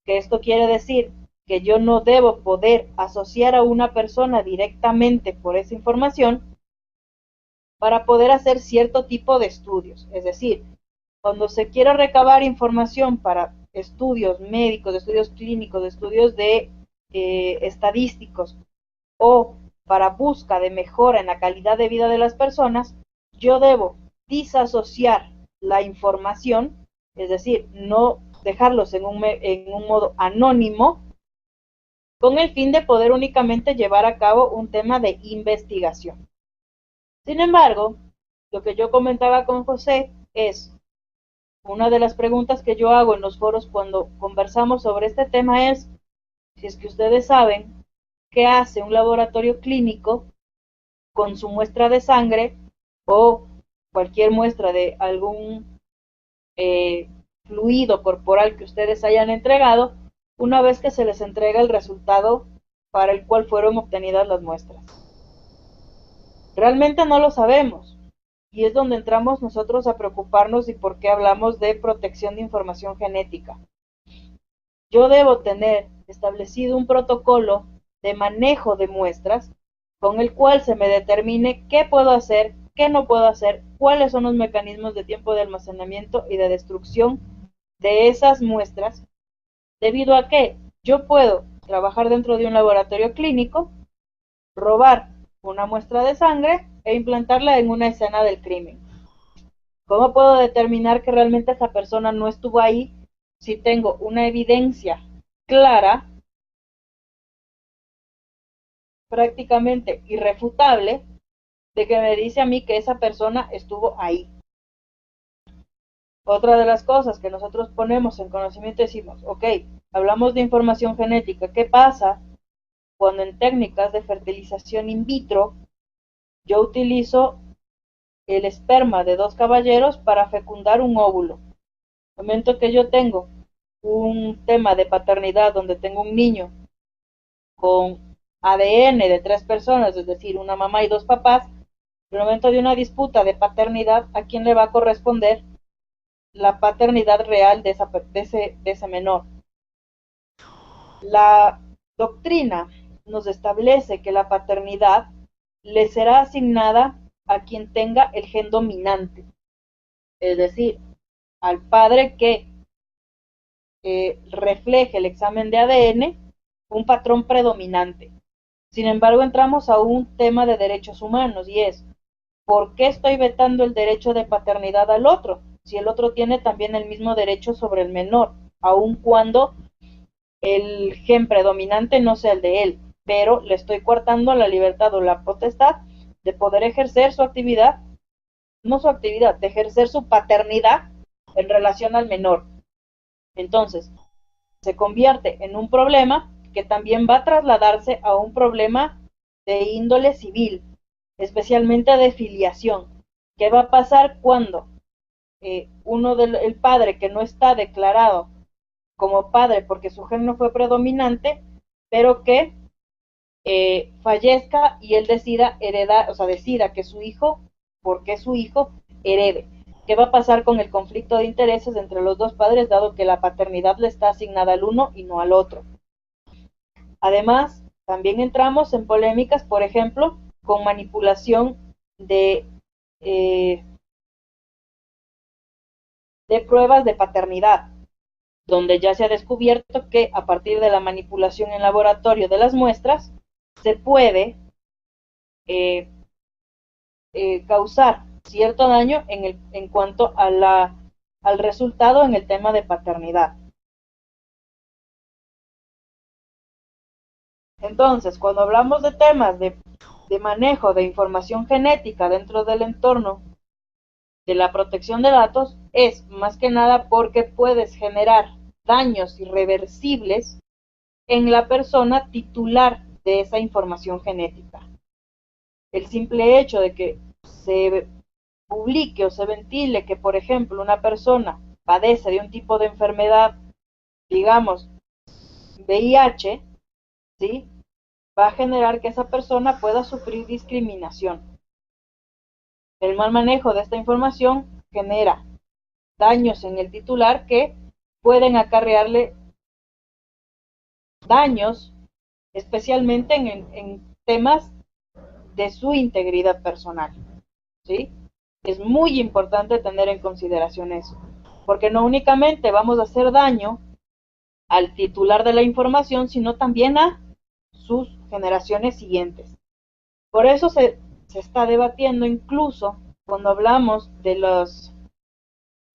que esto quiere decir que yo no debo poder asociar a una persona directamente por esa información para poder hacer cierto tipo de estudios. Es decir, cuando se quiera recabar información para estudios médicos, estudios clínicos, estudios de estadísticos o para busca de mejora en la calidad de vida de las personas, yo debo disasociar la información, es decir, no dejarlos en un modo anónimo, con el fin de poder únicamente llevar a cabo un tema de investigación. Sin embargo, lo que yo comentaba con José es, una de las preguntas que yo hago en los foros cuando conversamos sobre este tema es, si es que ustedes saben qué hace un laboratorio clínico con su muestra de sangre o cualquier muestra de algún fluido corporal que ustedes hayan entregado, una vez que se les entrega el resultado para el cual fueron obtenidas las muestras. Realmente no lo sabemos, y es donde entramos nosotros a preocuparnos y por qué hablamos de protección de información genética. Yo debo tener establecido un protocolo de manejo de muestras con el cual se me determine qué puedo hacer, qué no puedo hacer, cuáles son los mecanismos de tiempo de almacenamiento y de destrucción de esas muestras, debido a que yo puedo trabajar dentro de un laboratorio clínico, robar una muestra de sangre e implantarla en una escena del crimen. ¿Cómo puedo determinar que realmente esa persona no estuvo ahí si tengo una evidencia clara, prácticamente irrefutable, de que me dice a mí que esa persona estuvo ahí? Otra de las cosas que nosotros ponemos en conocimiento decimos, ok, hablamos de información genética, ¿qué pasa cuando en técnicas de fertilización in vitro yo utilizo el esperma de dos caballeros para fecundar un óvulo? El momento que yo tengo un tema de paternidad donde tengo un niño con ADN de tres personas, es decir, una mamá y dos papás, en el momento de una disputa de paternidad, ¿a quién le va a corresponder la paternidad real de ese menor? La doctrina nos establece que la paternidad le será asignada a quien tenga el gen dominante, es decir, al padre que refleje el examen de ADN un patrón predominante. Sin embargo, entramos a un tema de derechos humanos y es, ¿por qué estoy vetando el derecho de paternidad al otro? Si el otro tiene también el mismo derecho sobre el menor, aun cuando el gen predominante no sea el de él, pero le estoy coartando la libertad o la potestad de poder ejercer su actividad, no su actividad, de ejercer su paternidad en relación al menor. Entonces, se convierte en un problema que también va a trasladarse a un problema de índole civil, especialmente de filiación. ¿Qué va a pasar cuando el padre que no está declarado como padre porque su gen no fue predominante, pero que fallezca y él decida heredar, o sea, decida que su hijo, porque su hijo, herede? ¿Qué va a pasar con el conflicto de intereses entre los dos padres, dado que la paternidad le está asignada al uno y no al otro? Además, también entramos en polémicas, por ejemplo, con manipulación de, eh, de pruebas de paternidad. donde ya se ha descubierto que a partir de la manipulación en laboratorio de las muestras se puede causar cierto daño en cuanto a al resultado en el tema de paternidad. Entonces, cuando hablamos de temas de manejo de información genética dentro del entorno de la protección de datos, es más que nada porque puedes generar daños irreversibles en la persona titular de esa información genética. El simple hecho de que se publique o se ventile que, por ejemplo, una persona padece de un tipo de enfermedad, digamos, VIH, ¿sí?, va a generar que esa persona pueda sufrir discriminación. El mal manejo de esta información genera daños en el titular que pueden acarrearle daños, especialmente en temas de su integridad personal, ¿sí? Es muy importante tener en consideración eso, porque no únicamente vamos a hacer daño al titular de la información, sino también a sus generaciones siguientes. Por eso se está debatiendo incluso cuando hablamos de los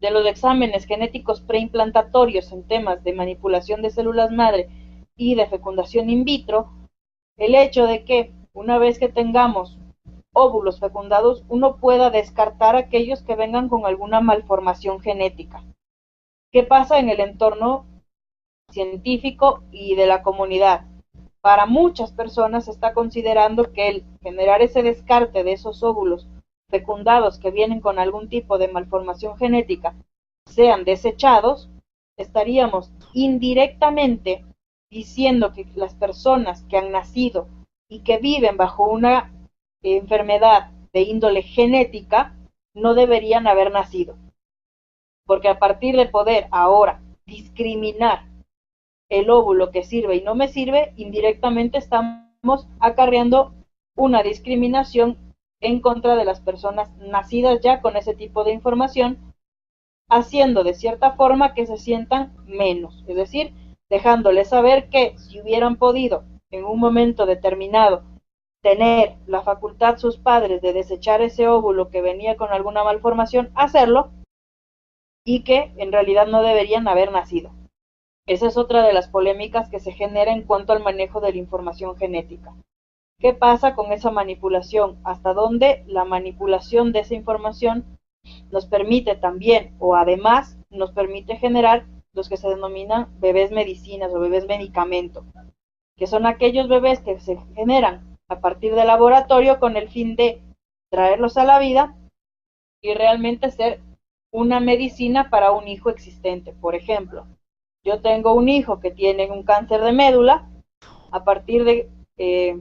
exámenes genéticos preimplantatorios en temas de manipulación de células madre y de fecundación in vitro, el hecho de que una vez que tengamos óvulos fecundados, uno pueda descartar aquellos que vengan con alguna malformación genética. ¿Qué pasa en el entorno científico y de la comunidad? Para muchas personas se está considerando que el generar ese descarte de esos óvulos fecundados que vienen con algún tipo de malformación genética sean desechados, estaríamos indirectamente diciendo que las personas que han nacido y que viven bajo una enfermedad de índole genética no deberían haber nacido. Porque a partir de poder ahora discriminar el óvulo que sirve y no me sirve, indirectamente estamos acarreando una discriminación en contra de las personas nacidas ya con ese tipo de información, haciendo de cierta forma que se sientan menos, es decir, dejándoles saber que si hubieran podido en un momento determinado tener la facultad sus padres de desechar ese óvulo que venía con alguna malformación, hacerlo, y que en realidad no deberían haber nacido. Esa es otra de las polémicas que se genera en cuanto al manejo de la información genética. ¿Qué pasa con esa manipulación? ¿Hasta dónde la manipulación de esa información nos permite también, o además, nos permite generar los que se denominan bebés medicinas o bebés medicamento, que son aquellos bebés que se generan a partir del laboratorio con el fin de traerlos a la vida y realmente ser una medicina para un hijo existente? Por ejemplo, yo tengo un hijo que tiene un cáncer de médula, a partir de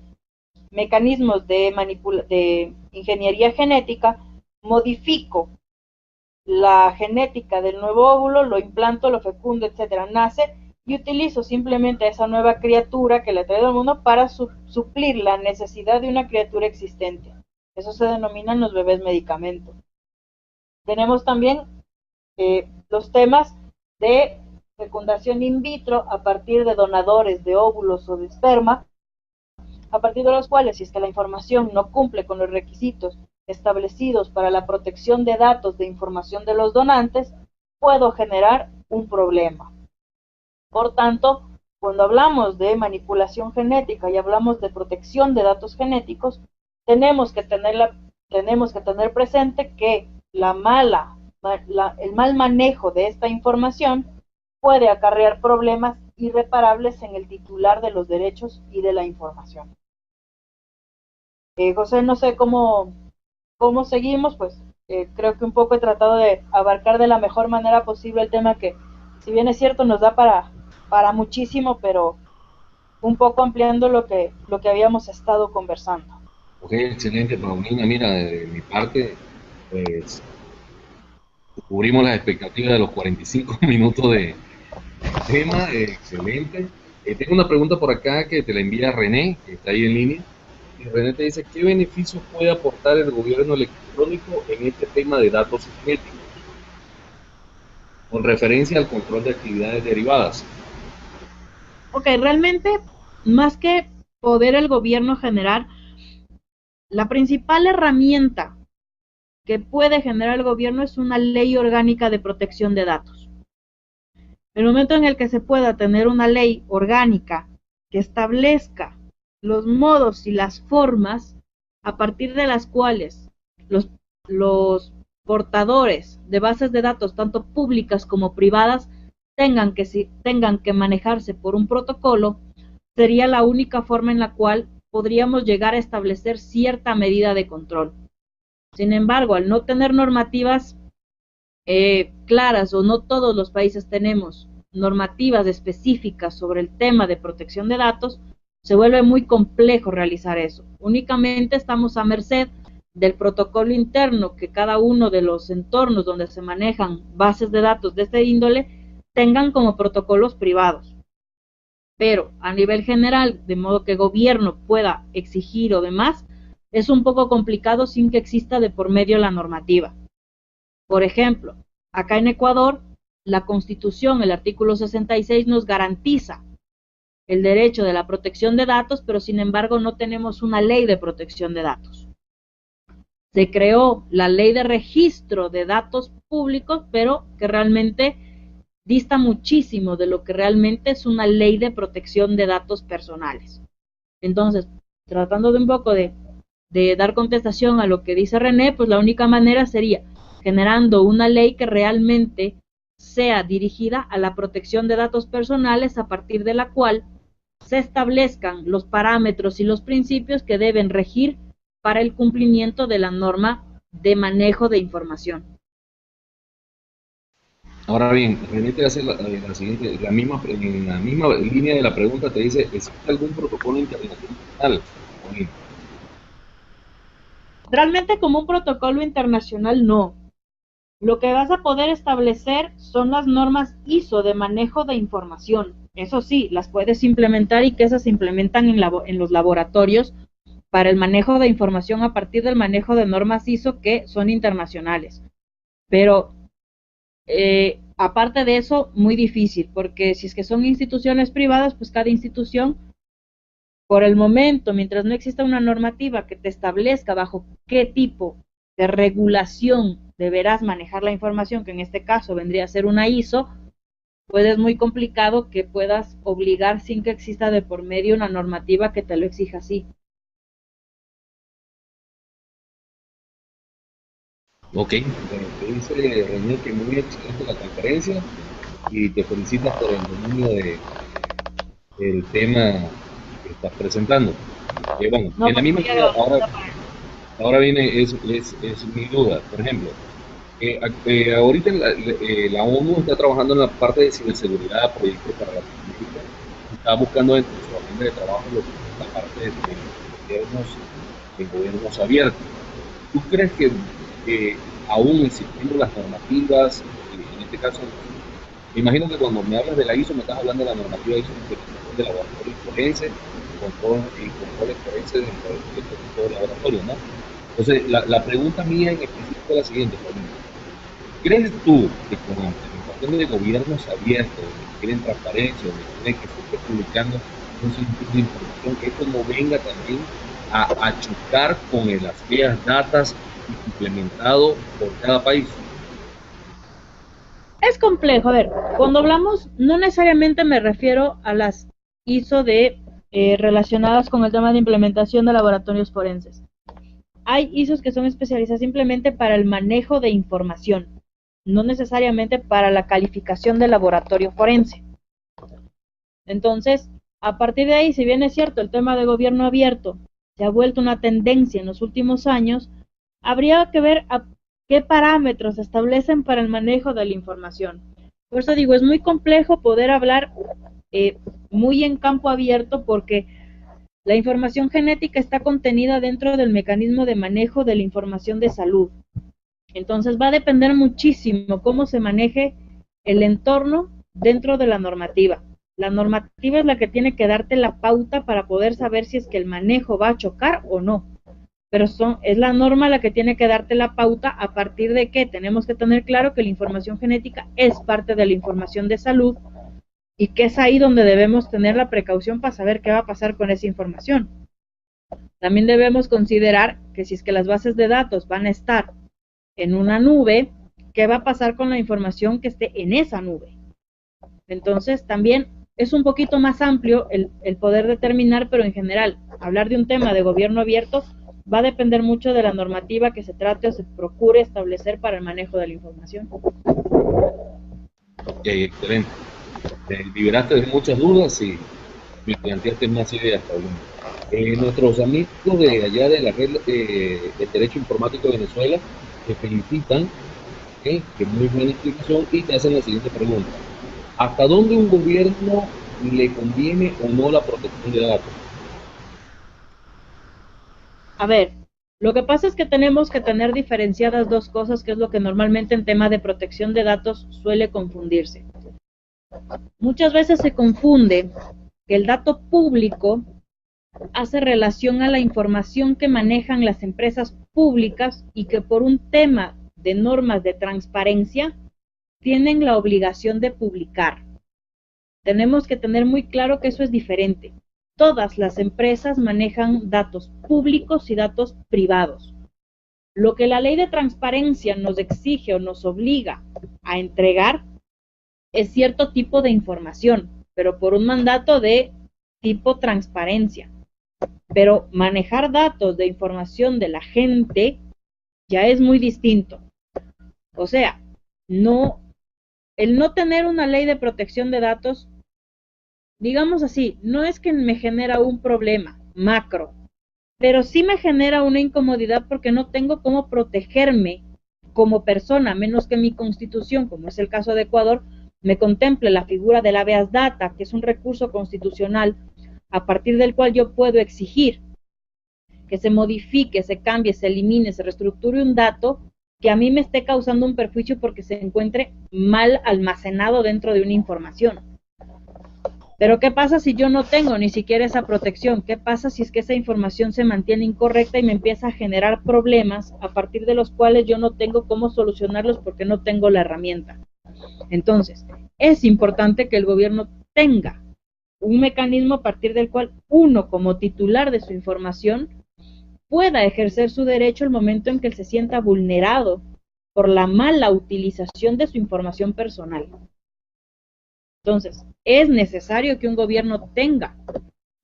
mecanismos de ingeniería genética, modifico la genética del nuevo óvulo, lo implanto, lo fecundo, etcétera, nace, y utilizo simplemente a esa nueva criatura que le he traído al mundo para suplir la necesidad de una criatura existente. Eso se denominan los bebés medicamentos. Tenemos también los temas de fecundación in vitro a partir de donadores de óvulos o de esperma, a partir de los cuales, si es que la información no cumple con los requisitos establecidos para la protección de datos de información de los donantes, puedo generar un problema. Por tanto, cuando hablamos de manipulación genética y hablamos de protección de datos genéticos, tenemos que tener presente que el mal manejo de esta información puede acarrear problemas irreparables en el titular de los derechos y de la información. José, no sé cómo seguimos, pues creo que un poco he tratado de abarcar de la mejor manera posible el tema que, si bien es cierto, nos da para muchísimo, pero un poco ampliando lo que habíamos estado conversando. Ok, excelente, Paulina. Mira, de mi parte, pues cubrimos las expectativas de los 45 minutos de tema, excelente. Tengo una pregunta por acá que te la envía René, que está ahí en línea. Y René te dice, ¿qué beneficios puede aportar el gobierno electrónico en este tema de datos genéticos? con referencia al control de actividades derivadas. Ok, realmente, más que poder el gobierno generar, la principal herramienta que puede generar el gobierno es una ley orgánica de protección de datos. El momento en el que se pueda tener una ley orgánica que establezca los modos y las formas a partir de las cuales los portadores de bases de datos, tanto públicas como privadas, tengan que manejarse por un protocolo, sería la única forma en la cual podríamos llegar a establecer cierta medida de control. Sin embargo, al no tener normativas claras, o no todos los países tenemos normativas específicas sobre el tema de protección de datos, se vuelve muy complejo realizar eso. Únicamente estamos a merced del protocolo interno que cada uno de los entornos donde se manejan bases de datos de este índole tengan como protocolos privados. Pero a nivel general, de modo que el gobierno pueda exigir o demás, es un poco complicado sin que exista de por medio la normativa. Por ejemplo, acá en Ecuador, la Constitución, el artículo 66, nos garantiza el derecho de la protección de datos, pero sin embargo no tenemos una ley de protección de datos. Se creó la ley de registro de datos públicos, pero que realmente dista muchísimo de lo que realmente es una ley de protección de datos personales. Entonces, tratando de un poco de dar contestación a lo que dice René, pues la única manera sería generando una ley que realmente sea dirigida a la protección de datos personales, a partir de la cual se establezcan los parámetros y los principios que deben regir para el cumplimiento de la norma de manejo de información. Ahora bien, René te hace la siguiente, en la misma línea de la pregunta te dice, ¿existe algún protocolo internacional? Realmente como un protocolo internacional no. Lo que vas a poder establecer son las normas ISO de manejo de información. Eso sí, las puedes implementar, y que esas se implementan en los laboratorios para el manejo de información a partir del manejo de normas ISO que son internacionales. Pero aparte de eso, muy difícil, porque si es que son instituciones privadas, pues cada institución, por el momento, mientras no exista una normativa que te establezca bajo qué tipo de regulación deberás manejar la información, que en este caso vendría a ser una ISO, pues es muy complicado que puedas obligar sin que exista de por medio una normativa que te lo exija así. Ok, bueno, te dice René que muy excelente la conferencia y te felicitas por el dominio del tema que estás presentando. Bueno, No, en la pues misma muy línea, agradecida. ahora viene es mi duda. Por ejemplo, ahorita la ONU está trabajando en la parte de ciberseguridad, proyectos para Latinoamérica, está buscando dentro de su agenda de trabajo lo que es la parte de gobiernos abiertos. ¿Tú crees que aún existiendo las normativas, en este caso, me imagino que cuando me hablas de la ISO me estás hablando de la normativa ISO de laboratorio forense y controles forense dentro de este tipo de laboratorio, ¿no? Entonces, la pregunta mía en específico es la siguiente: ¿crees tú que con la implementación de gobiernos abiertos, donde quieren transparencia, donde quieren que se esté publicando un sentido de información, que esto no venga también a chocar con las vías datas implementado por cada país? Es complejo. A ver, cuando hablamos, no necesariamente me refiero a las ISO relacionadas con el tema de implementación de laboratorios forenses. Hay ISOs que son especializadas simplemente para el manejo de información, no necesariamente para la calificación del laboratorio forense. Entonces, a partir de ahí, si bien es cierto, el tema de gobierno abierto se ha vuelto una tendencia en los últimos años, habría que ver a qué parámetros se establecen para el manejo de la información. Por eso digo, es muy complejo poder hablar muy en campo abierto, porque la información genética está contenida dentro del mecanismo de manejo de la información de salud. Entonces va a depender muchísimo cómo se maneje el entorno dentro de la normativa. La normativa es la que tiene que darte la pauta para poder saber si es que el manejo va a chocar o no. pero es la norma la que tiene que darte la pauta a partir de que tenemos que tener claro que la información genética es parte de la información de salud y que es ahí donde debemos tener la precaución para saber qué va a pasar con esa información. También debemos considerar que si es que las bases de datos van a estar en una nube, ¿qué va a pasar con la información que esté en esa nube? Entonces, también es un poquito más amplio el poder determinar, pero en general, hablar de un tema de gobierno abierto va a depender mucho de la normativa que se trate o se procure establecer para el manejo de la información. Excelente. Liberaste de muchas dudas y me planteaste más ideas, Paulina. Nuestros amigos de allá de la red de Derecho Informático de Venezuela te felicitan, que muy buena explicación, y te hacen la siguiente pregunta. ¿Hasta dónde un gobierno le conviene o no la protección de datos? A ver, lo que pasa es que tenemos que tener diferenciadas dos cosas, que es lo que normalmente en tema de protección de datos suele confundirse. Muchas veces se confunde que el dato público hace relación a la información que manejan las empresas públicas y que por un tema de normas de transparencia tienen la obligación de publicar. Tenemos que tener muy claro que eso es diferente. Todas las empresas manejan datos públicos y datos privados. Lo que la ley de transparencia nos exige o nos obliga a entregar es cierto tipo de información, pero por un mandato de tipo transparencia. Pero manejar datos de información de la gente ya es muy distinto. O sea, el no tener una ley de protección de datos, digamos así, no es que me genera un problema macro, pero sí me genera una incomodidad porque no tengo cómo protegerme como persona, menos que mi constitución, como es el caso de Ecuador, me contemple la figura del habeas data, que es un recurso constitucional a partir del cual yo puedo exigir que se modifique, se cambie, se elimine, se reestructure un dato que a mí me esté causando un perjuicio porque se encuentre mal almacenado dentro de una información. Pero ¿qué pasa si yo no tengo ni siquiera esa protección? ¿Qué pasa si es que esa información se mantiene incorrecta y me empieza a generar problemas a partir de los cuales yo no tengo cómo solucionarlos porque no tengo la herramienta? Entonces, es importante que el gobierno tenga un mecanismo a partir del cual uno, como titular de su información, pueda ejercer su derecho el momento en que él se sienta vulnerado por la mala utilización de su información personal. Entonces, es necesario que un gobierno tenga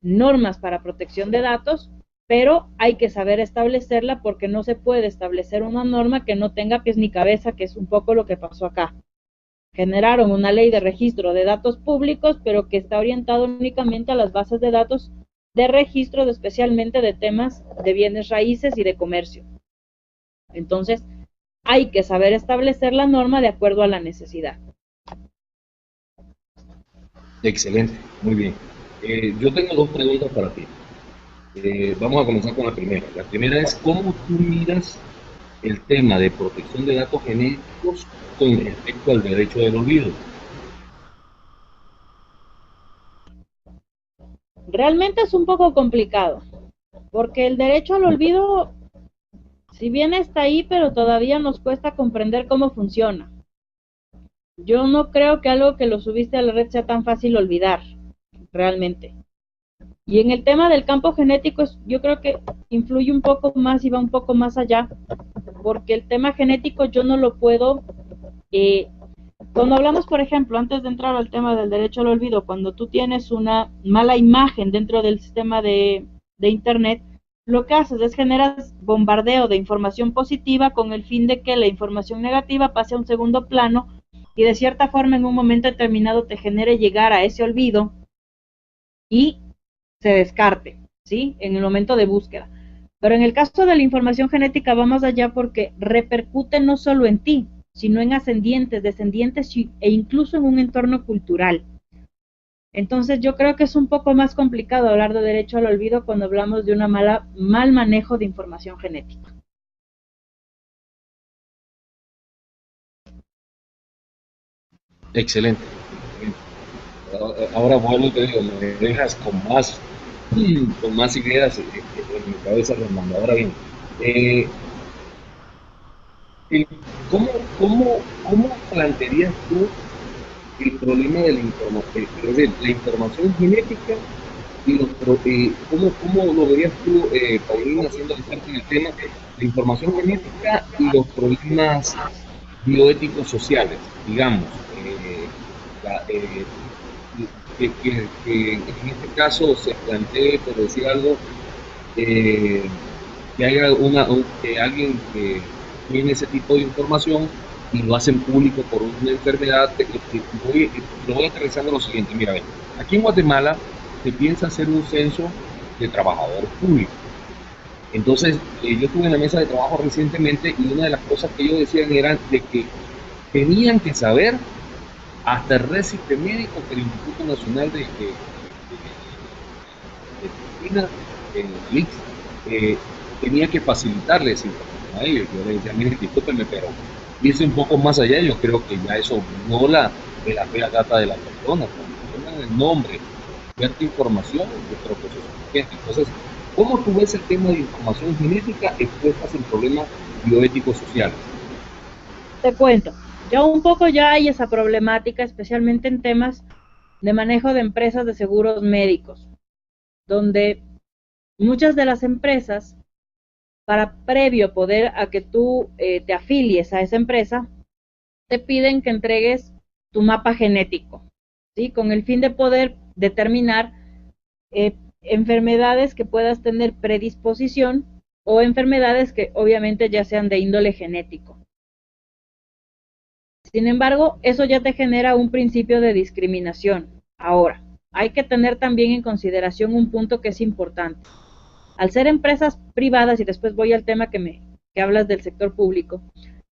normas para protección de datos, pero hay que saber establecerla porque no se puede establecer una norma que no tenga pies ni cabeza, que es un poco lo que pasó acá. Generaron una ley de registro de datos públicos, pero que está orientado únicamente a las bases de datos de registro, especialmente de temas de bienes raíces y de comercio. Entonces, hay que saber establecer la norma de acuerdo a la necesidad. Excelente, muy bien. Yo tengo dos preguntas para ti. Vamos a comenzar con la primera. La primera es, ¿cómo tú miras el tema de protección de datos genéticos con respecto al derecho del olvido? Realmente es un poco complicado, porque el derecho al olvido, si bien está ahí, pero todavía nos cuesta comprender cómo funciona. Yo no creo que algo que lo subiste a la red sea tan fácil olvidar, realmente. Y en el tema del campo genético, yo creo que influye un poco más y va un poco más allá, porque el tema genético yo no lo puedo... cuando hablamos, por ejemplo, antes de entrar al tema del derecho al olvido, cuando tú tienes una mala imagen dentro del sistema de Internet, lo que haces es generar bombardeo de información positiva con el fin de que la información negativa pase a un segundo plano y de cierta forma en un momento determinado te genere llegar a ese olvido y se descarte, ¿sí? En el momento de búsqueda. Pero en el caso de la información genética va más allá porque repercute no solo en ti, sino en ascendientes, descendientes e incluso en un entorno cultural. Entonces yo creo que es un poco más complicado hablar de derecho al olvido cuando hablamos de un mal manejo de información genética. Excelente. Ahora vuelvo y te digo, me dejas con más ideas en mi cabeza, Armando. Ahora bien, Eh, el- ¿cómo, cómo plantearías tú el problema de la información, la información genética y cómo lo verías tú, Paulina, siendo experta en el tema, la información genética y los problemas bioéticos sociales, digamos, la- eh, que en este caso se plantee, por decir algo, eh, que haya que alguien que tiene ese tipo de información y lo hacen público por una enfermedad, lo voy aterrizando lo siguiente, mira, ve, aquí en Guatemala se piensa hacer un censo de trabajadores públicos. Entonces, yo estuve en la mesa de trabajo recientemente y una de las cosas que ellos decían era de que tenían que saber hasta el récipe médico que el Instituto Nacional de Medicina, el ICS, eh, tenía que facilitarle esa información a ellos. Yo le decía, miren, discúlpenme, pero irse un poco más allá, yo creo que ya eso no de la fea data de la persona, cuando tengan el nombre, cierta información, yo creo que eso es suficiente. Entonces, ¿cómo tú ves el tema de información genética expuestas en problemas bioéticos sociales? Te cuento, ya un poco ya hay esa problemática, especialmente en temas de manejo de empresas de seguros médicos, donde muchas de las empresas, para previo poder a que tú te afilies a esa empresa, te piden que entregues tu mapa genético, ¿sí? Con el fin de poder determinar enfermedades que puedas tener predisposición o enfermedades que obviamente ya sean de índole genético. Sin embargo, eso ya te genera un principio de discriminación. Ahora, hay que tener también en consideración un punto que es importante. Al ser empresas privadas, y después voy al tema que hablas del sector público,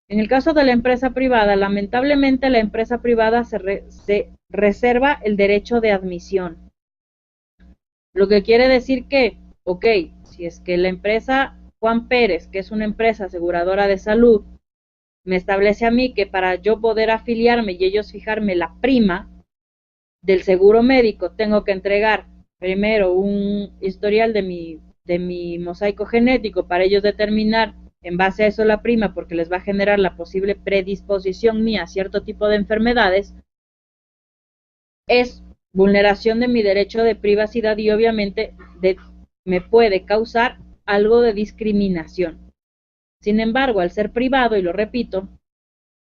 en el caso de la empresa privada, lamentablemente la empresa privada se reserva el derecho de admisión. Lo que quiere decir que, ok, si es que la empresa Juan Pérez, que es una empresa aseguradora de salud, me establece a mí que para yo poder afiliarme y ellos fijarme la prima del seguro médico, tengo que entregar primero un historial de mi mosaico genético para ellos determinar en base a eso la prima, porque les va a generar la posible predisposición mía a cierto tipo de enfermedades, es vulneración de mi derecho de privacidad y obviamente me puede causar algo de discriminación. Sin embargo, al ser privado, y lo repito,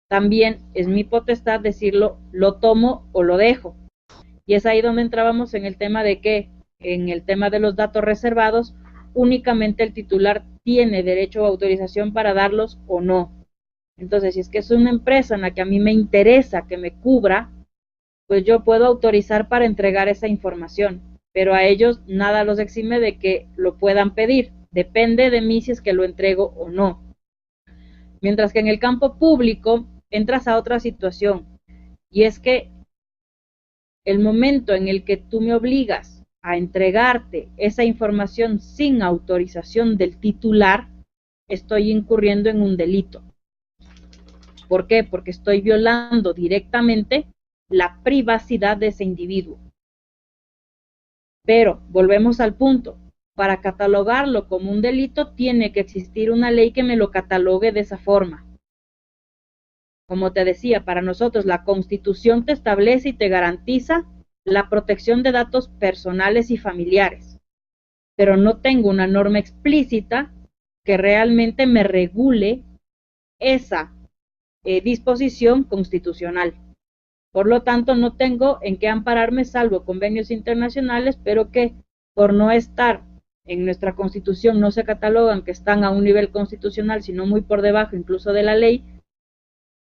también es mi potestad decirlo, lo tomo o lo dejo. Y es ahí donde entrábamos en el tema de que, en el tema de los datos reservados, únicamente el titular tiene derecho o autorización para darlos o no. Entonces, si es que es una empresa en la que a mí me interesa que me cubra, pues yo puedo autorizar para entregar esa información, pero a ellos nada los exime de que lo puedan pedir. Depende de mí si es que lo entrego o no. Mientras que en el campo público entras a otra situación, y es que el momento en el que tú me obligas a entregarte esa información sin autorización del titular, estoy incurriendo en un delito. ¿Por qué? Porque estoy violando directamente la privacidad de ese individuo. Pero volvemos al punto, para catalogarlo como un delito tiene que existir una ley que me lo catalogue de esa forma. Como te decía, para nosotros la Constitución te establece y te garantiza la protección de datos personales y familiares, pero no tengo una norma explícita que realmente me regule esa disposición constitucional. Por lo tanto, no tengo en qué ampararme salvo convenios internacionales, pero que por no estar en nuestra Constitución no se catalogan que están a un nivel constitucional, sino muy por debajo incluso de la ley,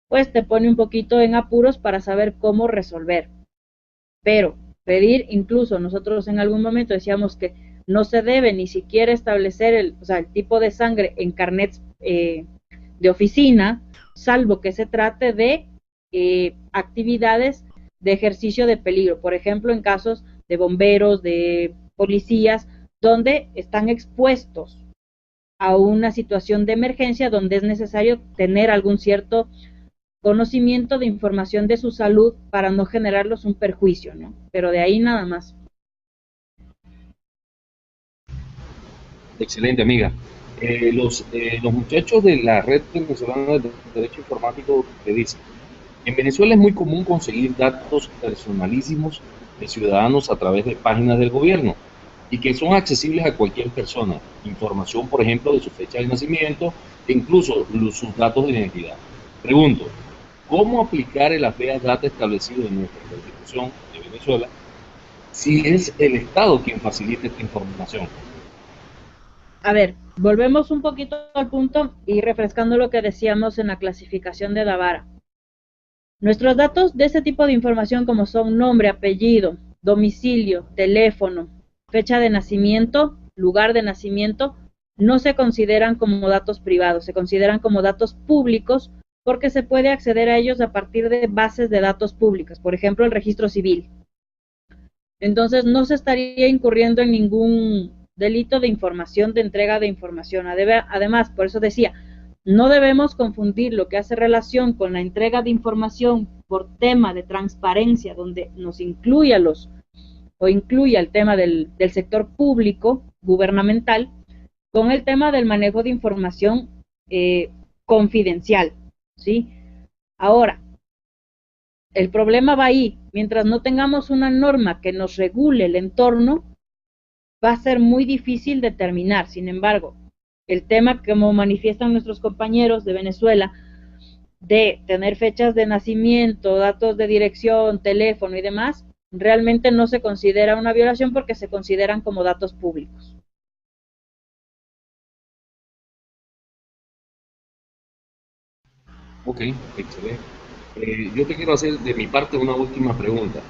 pues te pone un poquito en apuros para saber cómo resolver. Pero pedir, incluso nosotros en algún momento decíamos que no se debe ni siquiera establecer el tipo de sangre en carnets de oficina, salvo que se trate de actividades de ejercicio de peligro, por ejemplo, en casos de bomberos, de policías, donde están expuestos a una situación de emergencia donde es necesario tener algún cierto conocimiento de información de su salud para no generarlos un perjuicio, ¿no? Pero de ahí nada más. Excelente, amiga. Los muchachos de la Red Venezolana de Derecho Informático te dicen, en Venezuela es muy común conseguir datos personalísimos de ciudadanos a través de páginas del gobierno y que son accesibles a cualquier persona. Información, por ejemplo, de su fecha de nacimiento e incluso sus datos de identidad. Pregunto, ¿cómo aplicar el habeas data establecido en nuestra Constitución de Venezuela si es el Estado quien facilita esta información? A ver, volvemos un poquito al punto y refrescando lo que decíamos en la clasificación de Davara. Nuestros datos de ese tipo de información como son nombre, apellido, domicilio, teléfono, fecha de nacimiento, lugar de nacimiento, no se consideran como datos privados, se consideran como datos públicos porque se puede acceder a ellos a partir de bases de datos públicas, por ejemplo el registro civil. Entonces no se estaría incurriendo en ningún delito de información, de entrega de información. Además, por eso decía, no debemos confundir lo que hace relación con la entrega de información por tema de transparencia, donde nos incluye incluye el tema del sector público, gubernamental, con el tema del manejo de información confidencial, ¿sí? Ahora, el problema va ahí, mientras no tengamos una norma que nos regule el entorno, va a ser muy difícil determinar. Sin embargo, el tema, como manifiestan nuestros compañeros de Venezuela, de tener fechas de nacimiento, datos de dirección, teléfono y demás, realmente no se considera una violación porque se consideran como datos públicos. Ok, excelente. Yo te quiero hacer de mi parte una última pregunta.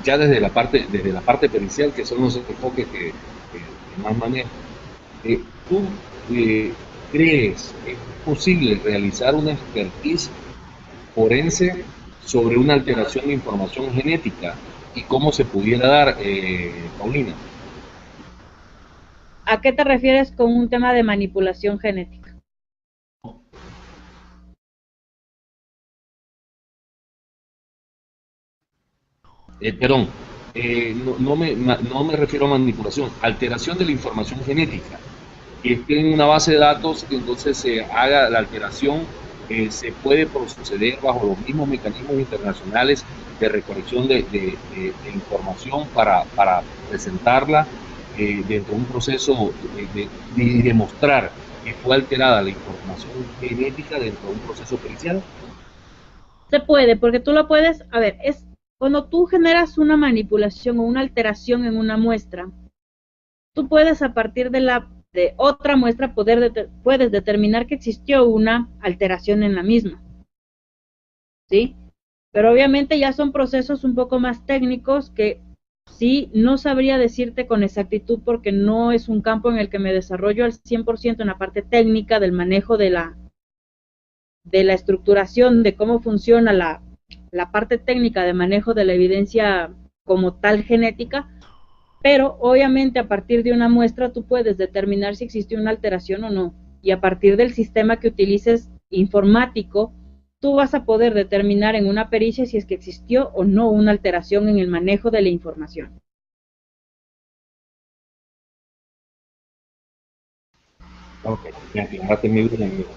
Ya desde la parte pericial, que son los enfoques que más manejo, ¿tú crees que es posible realizar una expertise forense sobre una alteración de información genética y cómo se pudiera dar, Paulina? ¿A qué te refieres con un tema de manipulación genética? Perdón, no me refiero a manipulación, alteración de la información genética, que esté en una base de datos y entonces se haga la alteración, se puede proceder bajo los mismos mecanismos internacionales de recolección de información para presentarla dentro de un proceso de demostrar que fue alterada la información genética dentro de un proceso pericial. Se puede, porque tú lo puedes, a ver, es cuando tú generas una manipulación o una alteración en una muestra, tú puedes a partir de otra muestra puedes determinar que existió una alteración en la misma, ¿sí? Pero obviamente ya son procesos un poco más técnicos que sí no sabría decirte con exactitud porque no es un campo en el que me desarrollo al 100% en la parte técnica del manejo de la estructuración, de cómo funciona la parte técnica de manejo de la evidencia como tal genética, pero obviamente a partir de una muestra tú puedes determinar si existe una alteración o no, y a partir del sistema que utilices informático, tú vas a poder determinar en una pericia si es que existió o no una alteración en el manejo de la información. Ok, me aclaraste mi duda, amigo.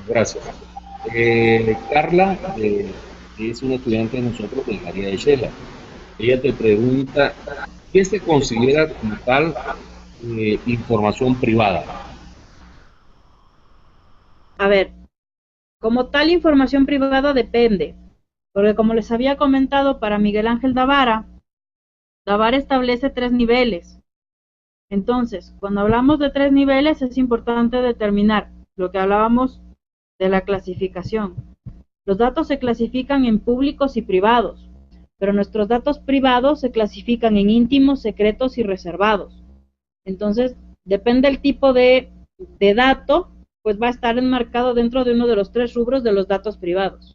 Gracias. Carla, que es una estudiante de nosotros del área de Shela. Ella te pregunta, ¿qué se considera como tal información privada? A ver, como tal información privada depende, porque como les había comentado para Miguel Ángel Davara, Davara establece 3 niveles. Entonces, cuando hablamos de 3 niveles es importante determinar lo que hablábamos de la clasificación. Los datos se clasifican en públicos y privados, pero nuestros datos privados se clasifican en íntimos, secretos y reservados. Entonces, depende del tipo de dato, pues va a estar enmarcado dentro de uno de los 3 rubros de los datos privados.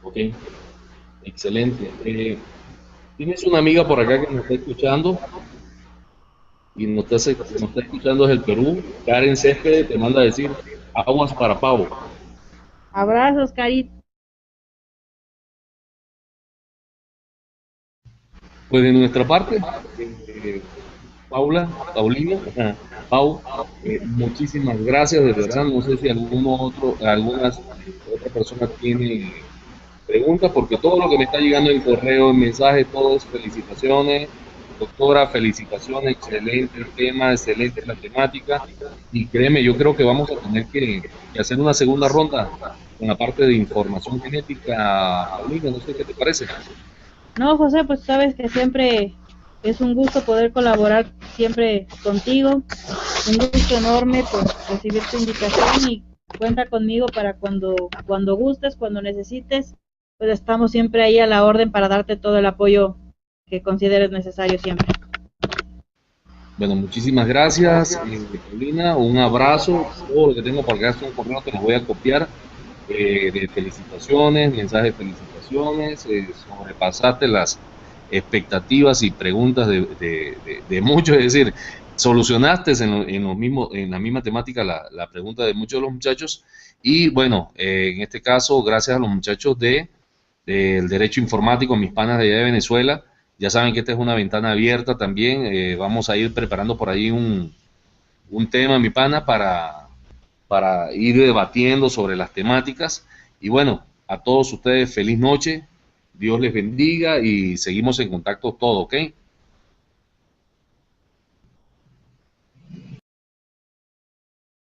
Ok, excelente. ¿Tienes una amiga por acá que nos está escuchando? Y nos está escuchando desde el Perú. Karen Céspedes te manda a decir aguas para pavo. Abrazos, Cari. Pues de nuestra parte, eh, Paulina, Pau, muchísimas gracias, de verdad. No sé si otra persona tiene preguntas, porque todo lo que me está llegando en correo, en mensaje, todo es felicitaciones. Doctora, felicitaciones, excelente el tema, excelente la temática. Y créeme, yo creo que vamos a tener que hacer una segunda ronda con la parte de información genética, Paulina, no sé qué te parece. No, José, pues sabes que siempre es un gusto poder colaborar siempre contigo. Un gusto enorme pues recibir tu invitación y cuenta conmigo para cuando gustes, cuando necesites, pues estamos siempre ahí a la orden para darte todo el apoyo que consideres necesario siempre. Bueno, muchísimas gracias, Paulina. Un abrazo. Todo lo que tengo por acá son correos que los voy a copiar de felicitaciones, mensajes de felicitaciones. Sobrepasaste las expectativas y preguntas de muchos. Es decir, solucionaste en la misma temática la pregunta de muchos de los muchachos. Y bueno, en este caso, gracias a los muchachos del Derecho Informático, mis panas de allá de Venezuela. Ya saben que esta es una ventana abierta también. Vamos a ir preparando por ahí un tema, mi pana, para ir debatiendo sobre las temáticas. Y bueno, a todos ustedes feliz noche, Dios les bendiga y seguimos en contacto todo, ¿ok?